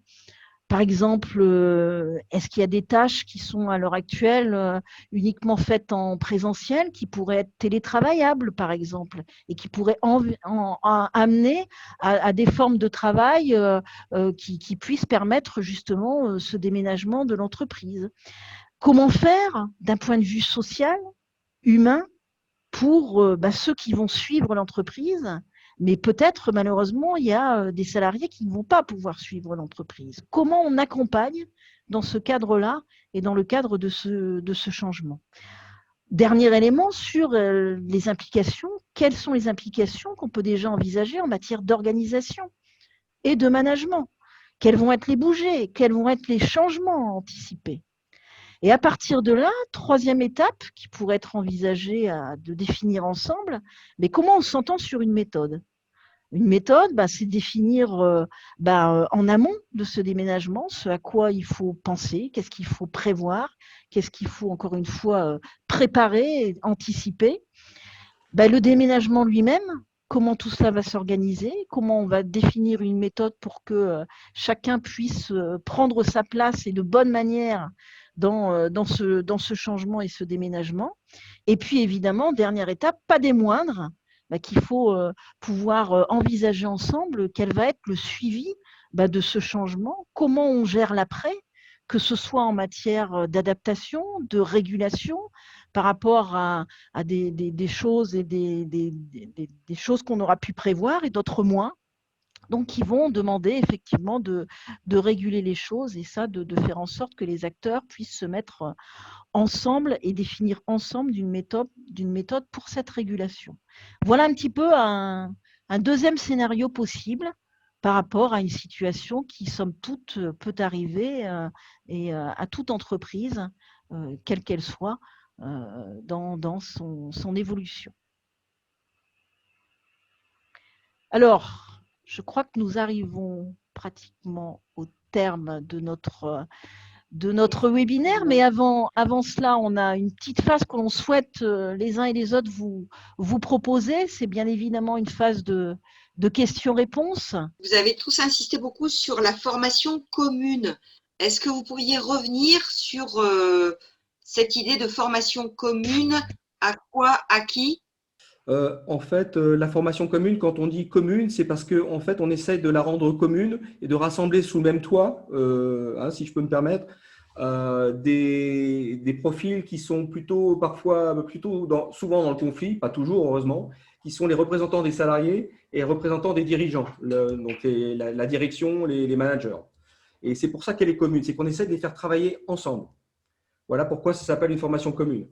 Par exemple, est-ce qu'il y a des tâches qui sont à l'heure actuelle uniquement faites en présentiel, qui pourraient être télétravaillables, par exemple, et qui pourraient amener à des formes de travail qui puissent permettre justement ce déménagement de l'entreprise? Comment faire d'un point de vue social, humain, pour ceux qui vont suivre l'entreprise, mais peut-être malheureusement il y a des salariés qui ne vont pas pouvoir suivre l'entreprise. Comment on accompagne dans ce cadre-là et dans le cadre de ce changement? Dernier élément sur les implications, quelles sont les implications qu'on peut déjà envisager en matière d'organisation et de management? Quels vont être les budgets? Quels vont être les changements anticipés? Et à partir de là, troisième étape qui pourrait être envisagée de définir ensemble, mais comment on s'entend sur une méthode? Une méthode, c'est définir en amont de ce déménagement ce à quoi il faut penser, qu'est-ce qu'il faut prévoir, qu'est-ce qu'il faut encore une fois préparer, anticiper. Le déménagement lui-même, comment tout cela va s'organiser, comment on va définir une méthode pour que chacun puisse prendre sa place et de bonne manière dans ce changement et ce déménagement. Et puis évidemment, dernière étape, pas des moindres, qu'il faut pouvoir envisager ensemble quel va être le suivi de ce changement, comment on gère l'après, que ce soit en matière d'adaptation, de régulation, par rapport à des choses et des choses qu'on aura pu prévoir et d'autres moins. Donc, ils vont demander effectivement de réguler les choses et ça, de faire en sorte que les acteurs puissent se mettre ensemble et définir ensemble d'une méthode pour cette régulation. Voilà un petit peu un deuxième scénario possible par rapport à une situation qui, somme toute, peut arriver à toute entreprise, quelle qu'elle soit, dans son évolution. Alors, je crois que nous arrivons pratiquement au terme de notre webinaire, mais avant cela, on a une petite phase que l'on souhaite les uns et les autres vous proposer. C'est bien évidemment une phase de questions-réponses. Vous avez tous insisté beaucoup sur la formation commune. Est-ce que vous pourriez revenir sur cette idée de formation commune? À quoi, à qui? En fait, la formation commune, quand on dit commune, c'est parce qu'en fait, on essaie de la rendre commune et de rassembler sous le même toit, si je peux me permettre, des profils qui sont souvent dans le conflit, pas toujours heureusement, qui sont les représentants des salariés et les représentants des dirigeants, donc la direction, les managers. Et c'est pour ça qu'elle est commune, c'est qu'on essaie de les faire travailler ensemble. Voilà pourquoi ça s'appelle une formation commune.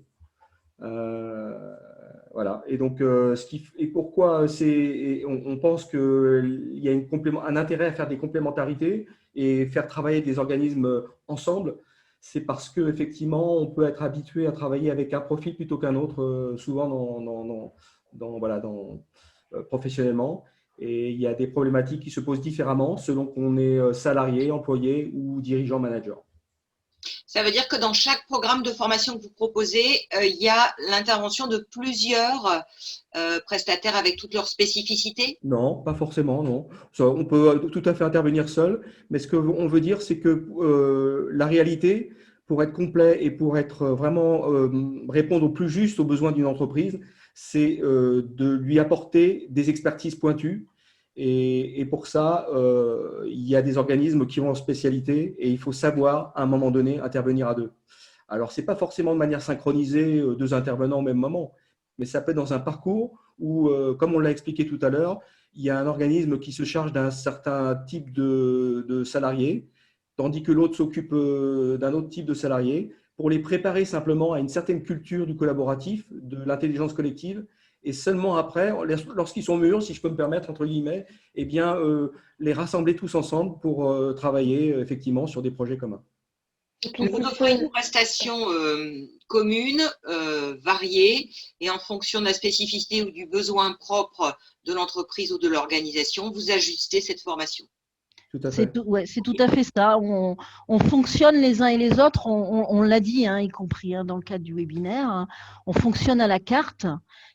Voilà. Et donc, pourquoi on pense qu'il y a un intérêt à faire des complémentarités et faire travailler des organismes ensemble, c'est parce qu'effectivement, on peut être habitué à travailler avec un profil plutôt qu'un autre, souvent professionnellement. Et il y a des problématiques qui se posent différemment selon qu'on est salarié, employé ou dirigeant manager. Ça veut dire que dans chaque programme de formation que vous proposez, il y a l'intervention de plusieurs prestataires avec toutes leurs spécificités? Non, pas forcément, non. On peut tout à fait intervenir seul, mais ce qu'on veut dire, c'est que la réalité, pour être complet et pour être vraiment répondre au plus juste aux besoins d'une entreprise, c'est de lui apporter des expertises pointues. Et pour ça, il y a des organismes qui ont en spécialité et il faut savoir, à un moment donné, intervenir à deux. Alors, ce n'est pas forcément de manière synchronisée, deux intervenants au même moment, mais ça peut être dans un parcours où, comme on l'a expliqué tout à l'heure, il y a un organisme qui se charge d'un certain type de salariés, tandis que l'autre s'occupe d'un autre type de salariés, pour les préparer simplement à une certaine culture du collaboratif, de l'intelligence collective. Et seulement après, lorsqu'ils sont mûrs, si je peux me permettre, entre guillemets, eh bien, les rassembler tous ensemble pour travailler effectivement sur des projets communs. Vous offrez une prestation commune, variée, et en fonction de la spécificité ou du besoin propre de l'entreprise ou de l'organisation, vous ajustez cette formation. C'est tout à fait ça. On fonctionne les uns et les autres, on l'a dit, y compris dans le cadre du webinaire, on fonctionne à la carte.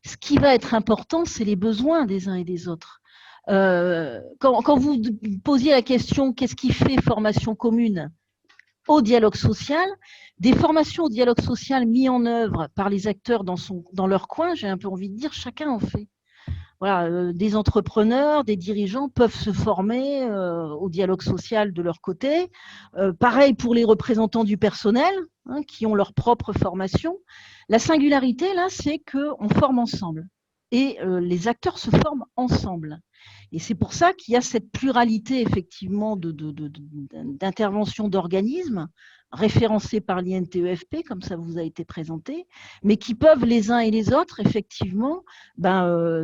Ce qui va être important, c'est les besoins des uns et des autres. Quand vous posiez la question, qu'est-ce qui fait formation commune au dialogue social, des formations au dialogue social mises en œuvre par les acteurs dans leur coin, j'ai un peu envie de dire, chacun en fait. Voilà, des entrepreneurs, des dirigeants peuvent se former au dialogue social de leur côté. Pareil pour les représentants du personnel, qui ont leur propre formation. La singularité, là, c'est qu'on forme ensemble. Et les acteurs se forment ensemble. Et c'est pour ça qu'il y a cette pluralité, effectivement, d'interventions d'organismes référencés par l'INTEFP, comme ça vous a été présenté, mais qui peuvent les uns et les autres, effectivement,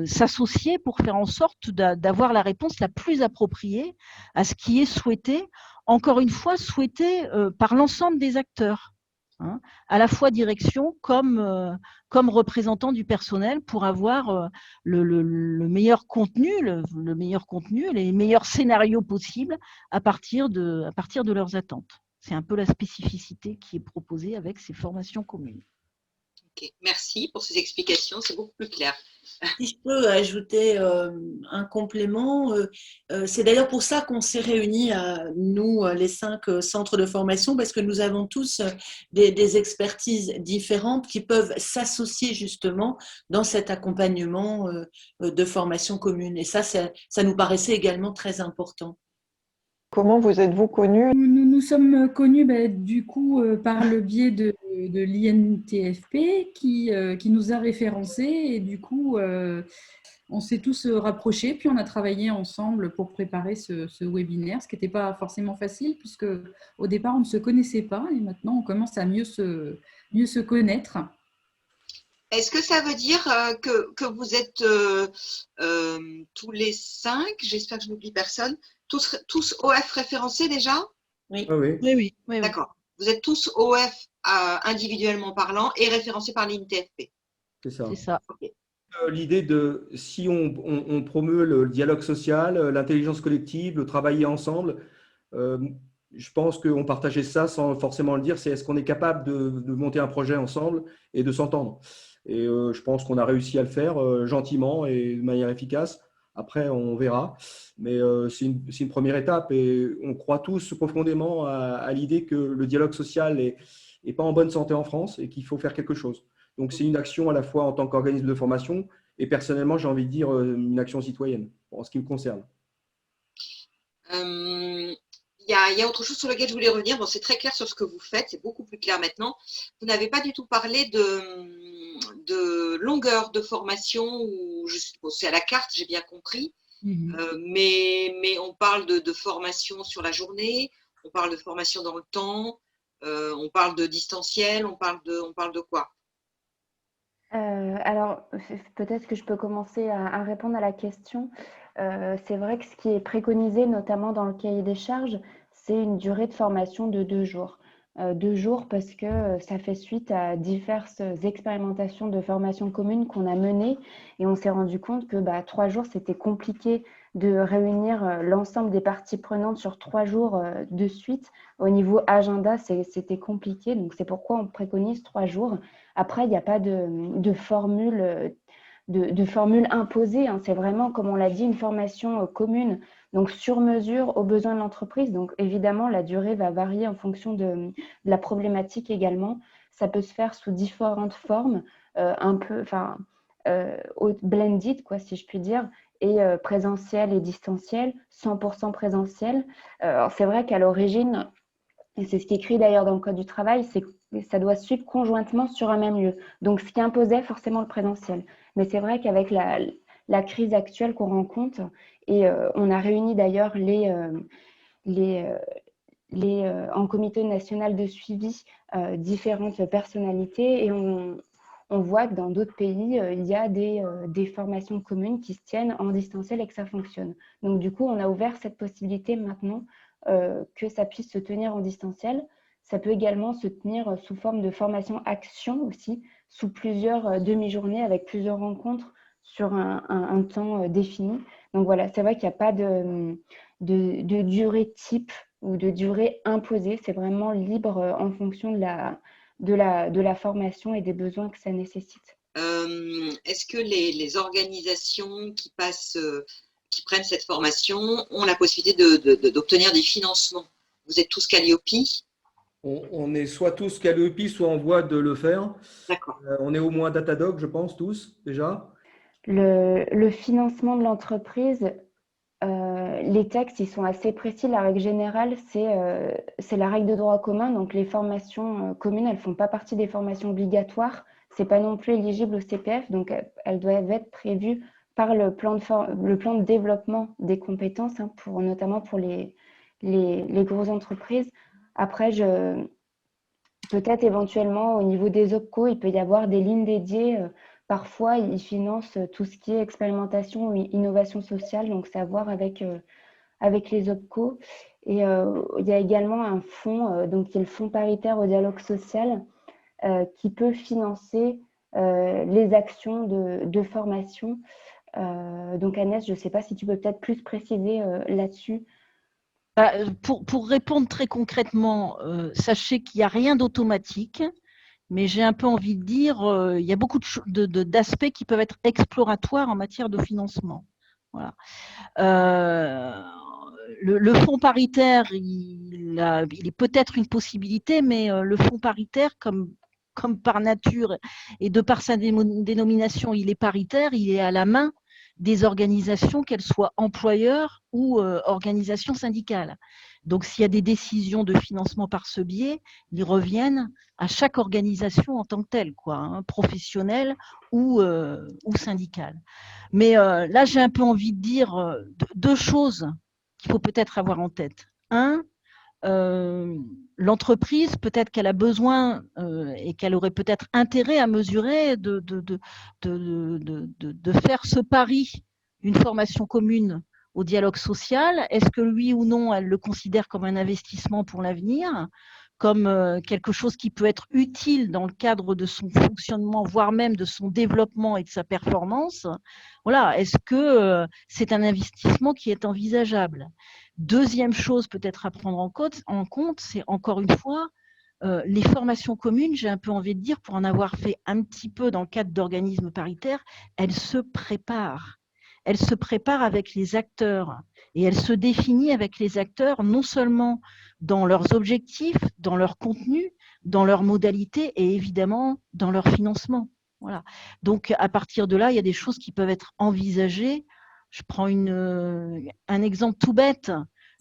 s'associer pour faire en sorte d'avoir la réponse la plus appropriée à ce qui est souhaité, encore une fois, souhaité par l'ensemble des acteurs, à la fois direction comme représentant du personnel pour avoir le meilleur contenu, les meilleurs scénarios possibles à partir de leurs attentes. C'est un peu la spécificité qui est proposée avec ces formations communes. Okay. Merci pour ces explications, c'est beaucoup plus clair. Si je peux ajouter un complément, c'est d'ailleurs pour ça qu'on s'est réunis, nous, les 5 centres de formation, parce que nous avons tous des expertises différentes qui peuvent s'associer justement dans cet accompagnement de formation commune. Et ça nous paraissait également très important. Comment vous êtes-vous connus? Nous nous sommes connus du coup par le biais de l'INTFP qui nous a référencés et du coup on s'est tous rapprochés puis on a travaillé ensemble pour préparer ce webinaire, ce qui n'était pas forcément facile puisque au départ on ne se connaissait pas et maintenant on commence à mieux se connaître. Est-ce que ça veut dire que vous êtes tous les 5, j'espère que je n'oublie personne, tous OF référencés déjà? Oui. Oui. Oui. D'accord. Vous êtes tous OF individuellement parlant et référencés par l'INTFP. C'est ça. C'est ça. Okay. L'idée de, si on promeut le dialogue social, l'intelligence collective, le travailler ensemble, je pense qu'on partageait ça sans forcément le dire, c'est est-ce qu'on est capable de monter un projet ensemble et de s'entendre. Et je pense qu'on a réussi à le faire gentiment et de manière efficace. Après, on verra. Mais c'est une première étape et on croit tous profondément à l'idée que le dialogue social n'est pas en bonne santé en France et qu'il faut faire quelque chose. Donc, c'est une action à la fois en tant qu'organisme de formation et personnellement, j'ai envie de dire une action citoyenne en ce qui me concerne. Il y a autre chose sur lequel je voulais revenir. Bon, c'est très clair sur ce que vous faites, c'est beaucoup plus clair maintenant. Vous n'avez pas du tout parlé de longueur de formation, bon, c'est à la carte, j'ai bien compris, mais on parle de formation sur la journée, on parle de formation dans le temps, on parle de distanciel, on parle de quoi? Alors, peut-être que je peux commencer à répondre à la question. C'est vrai que ce qui est préconisé, notamment dans le cahier des charges, c'est une durée de formation de 2 jours. 2 jours parce que ça fait suite à diverses expérimentations de formation commune qu'on a menées et on s'est rendu compte que 3 jours, c'était compliqué de réunir l'ensemble des parties prenantes sur 3 jours de suite. Au niveau agenda, c'était compliqué, donc c'est pourquoi on préconise 3 jours. Après, il n'y a pas de formule imposée, hein. C'est vraiment, comme on l'a dit, une formation commune, donc sur mesure aux besoins de l'entreprise. Donc évidemment, la durée va varier en fonction de la problématique également. Ça peut se faire sous différentes formes, blended, quoi, si je puis dire, et présentiel et distanciel, 100% présentiel. Alors c'est vrai qu'à l'origine, et c'est ce qui est écrit d'ailleurs dans le Code du travail, c'est que ça doit suivre conjointement sur un même lieu. Donc, ce qui imposait forcément le présentiel. Mais c'est vrai qu'avec la crise actuelle qu'on rencontre, et on a réuni d'ailleurs en comité national de suivi différentes personnalités et on voit que dans d'autres pays, il y a des formations communes qui se tiennent en distanciel et que ça fonctionne. Donc, du coup, on a ouvert cette possibilité maintenant que ça puisse se tenir en distanciel. Ça peut également se tenir sous forme de formation action aussi, sous plusieurs demi-journées avec plusieurs rencontres sur un temps défini. Donc voilà, c'est vrai qu'il n'y a pas de durée type ou de durée imposée. C'est vraiment libre en fonction de la formation et des besoins que ça nécessite. Est-ce que les organisations qui prennent cette formation ont la possibilité d'obtenir des financements? Vous êtes tous Calliope? On est soit tous Calliope, soit en voie de le faire. D'accord. On est au moins Datadog, je pense, tous, déjà. Le financement de l'entreprise, les textes, ils sont assez précis. La règle générale, c'est la règle de droit commun. Donc, les formations communes, elles ne font pas partie des formations obligatoires. Ce n'est pas non plus éligible au CPF. Donc, elles doivent être prévues par le plan de développement des compétences, hein, notamment pour les grosses entreprises. Après, peut-être éventuellement au niveau des OPCO, il peut y avoir des lignes dédiées. Parfois, ils financent tout ce qui est expérimentation ou innovation sociale, donc c'est à voir avec les OPCO. Et il y a également un fonds, donc qui est le fonds paritaire au dialogue social, qui peut financer les actions de formation. Donc Agnès, je ne sais pas si tu peux peut-être plus préciser là-dessus. Pour répondre très concrètement, sachez qu'il n'y a rien d'automatique, mais j'ai un peu envie de dire il y a beaucoup d'aspects qui peuvent être exploratoires en matière de financement. Voilà. Le fonds paritaire, il est peut-être une possibilité, mais le fonds paritaire, comme par nature et de par sa dénomination, il est paritaire, il est à la main des organisations, qu'elles soient employeurs ou organisations syndicales. Donc, s'il y a des décisions de financement par ce biais, ils reviennent à chaque organisation en tant que telle, quoi, hein, professionnelle ou syndicale. Mais là, j'ai un peu envie de dire deux choses qu'il faut peut-être avoir en tête. Un, l'entreprise, peut-être qu'elle a besoin et qu'elle aurait peut-être intérêt à mesurer de faire ce pari d'une formation commune au dialogue social. Est-ce que oui ou non, elle le considère comme un investissement pour l'avenir, comme quelque chose qui peut être utile dans le cadre de son fonctionnement, voire même de son développement et de sa performance? Voilà, est-ce que c'est un investissement qui est envisageable? Deuxième chose peut-être à prendre en compte, c'est encore une fois les formations communes, j'ai un peu envie de dire, pour en avoir fait un petit peu dans le cadre d'organismes paritaires, elles se préparent. Elle se prépare avec les acteurs et elle se définit avec les acteurs non seulement dans leurs objectifs, dans leur contenu, dans leurs modalités et évidemment dans leur financement. Voilà. Donc à partir de là, il y a des choses qui peuvent être envisagées. Je prends un exemple tout bête,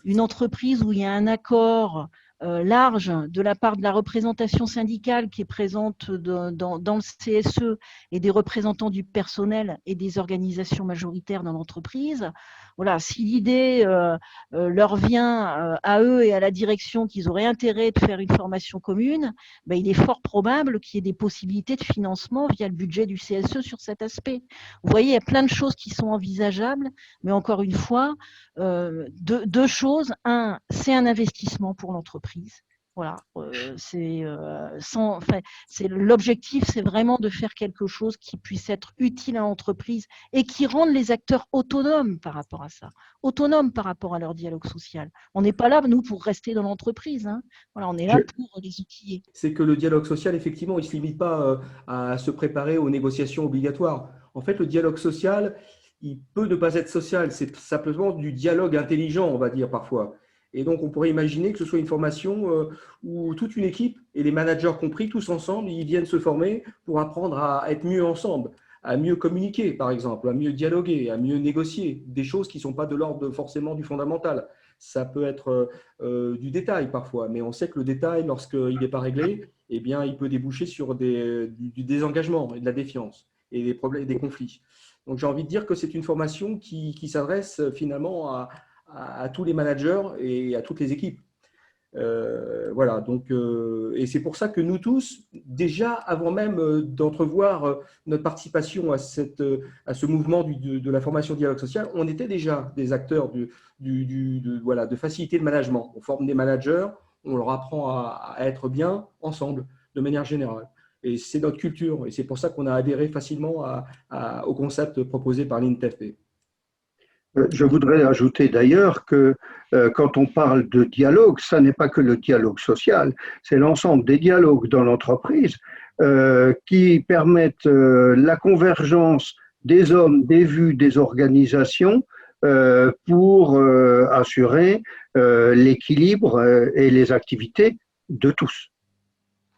une entreprise où il y a un accord large de la part de la représentation syndicale qui est présente dans le CSE et des représentants du personnel et des organisations majoritaires dans l'entreprise. Voilà, si l'idée leur vient à eux et à la direction qu'ils auraient intérêt de faire une formation commune, ben, il est fort probable qu'il y ait des possibilités de financement via le budget du CSE sur cet aspect. Vous voyez, il y a plein de choses qui sont envisageables, mais encore une fois, deux choses. Un, c'est un investissement pour l'entreprise. Voilà, l'objectif, c'est vraiment de faire quelque chose qui puisse être utile à l'entreprise et qui rende les acteurs autonomes par rapport à ça, autonomes par rapport à leur dialogue social. On n'est pas là, nous, pour rester dans l'entreprise. Hein. Voilà, on est là pour les outiller. C'est que le dialogue social, effectivement, il ne se limite pas à se préparer aux négociations obligatoires. En fait, le dialogue social, il peut ne pas être social. C'est simplement du dialogue intelligent, on va dire parfois. Et donc, on pourrait imaginer que ce soit une formation où toute une équipe, et les managers compris, tous ensemble, ils viennent se former pour apprendre à être mieux ensemble, à mieux communiquer, par exemple, à mieux dialoguer, à mieux négocier, des choses qui ne sont pas de l'ordre forcément du fondamental. Ça peut être du détail parfois, mais on sait que le détail, lorsqu'il n'est pas réglé, eh bien, il peut déboucher sur du désengagement et de la défiance et des problèmes, des conflits. Donc, j'ai envie de dire que c'est une formation qui s'adresse finalement à tous les managers et à toutes les équipes. Voilà, donc, et c'est pour ça que nous tous, déjà avant même d'entrevoir notre participation à ce mouvement de la formation dialogue social, on était déjà des acteurs de faciliter le management. On forme des managers, on leur apprend à être bien ensemble, de manière générale. Et c'est notre culture, et c'est pour ça qu'on a adhéré facilement au concept proposé par l'INTFP. Je voudrais ajouter d'ailleurs que quand on parle de dialogue, ça n'est pas que le dialogue social, c'est l'ensemble des dialogues dans l'entreprise qui permettent la convergence des hommes, des vues, des organisations pour assurer l'équilibre et les activités de tous.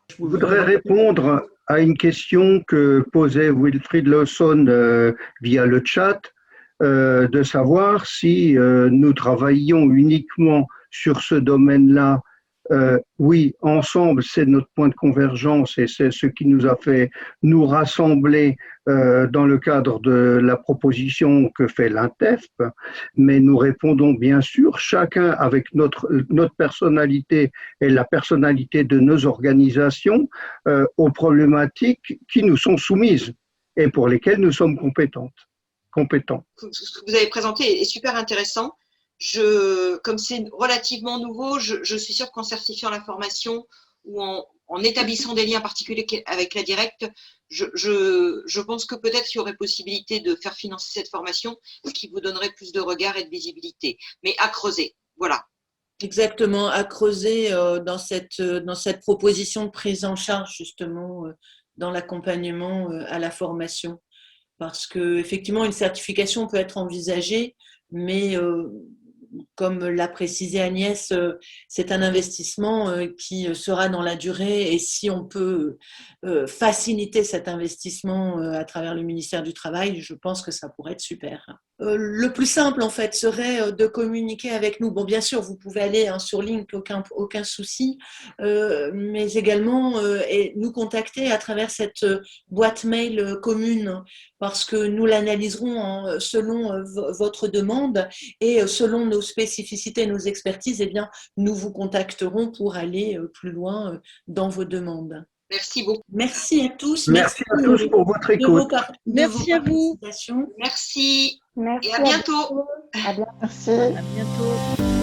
Je voudrais répondre à une question que posait Wilfried Lawson via le chat. De savoir si nous travaillons uniquement sur ce domaine-là. Oui, ensemble, c'est notre point de convergence et c'est ce qui nous a fait nous rassembler dans le cadre de la proposition que fait l'INTEFP, mais nous répondons bien sûr chacun avec notre personnalité et la personnalité de nos organisations aux problématiques qui nous sont soumises et pour lesquelles nous sommes compétents. Ce que vous avez présenté est super intéressant. Comme c'est relativement nouveau, je suis sûre qu'en certifiant la formation ou en établissant des liens particuliers avec la directe, je pense que peut-être qu'il y aurait possibilité de faire financer cette formation, ce qui vous donnerait plus de regard et de visibilité. Mais à creuser, voilà. Exactement, à creuser dans cette proposition de prise en charge justement dans l'accompagnement à la formation. Parce qu'effectivement, une certification peut être envisagée, mais comme l'a précisé Agnès, c'est un investissement qui sera dans la durée et si on peut faciliter cet investissement à travers le ministère du Travail, je pense que ça pourrait être super. le plus simple, en fait, serait de communiquer avec nous. Bon, bien sûr, vous pouvez aller sur Link, aucun souci, mais également et nous contacter à travers cette boîte mail commune, parce que nous l'analyserons selon votre demande et selon nos spécificités, nos expertises, eh bien, nous vous contacterons pour aller plus loin dans vos demandes. Merci beaucoup. Merci à tous. Merci à tous pour votre écoute. Merci à vous. Merci. Merci Et à bientôt. À bientôt. À bientôt.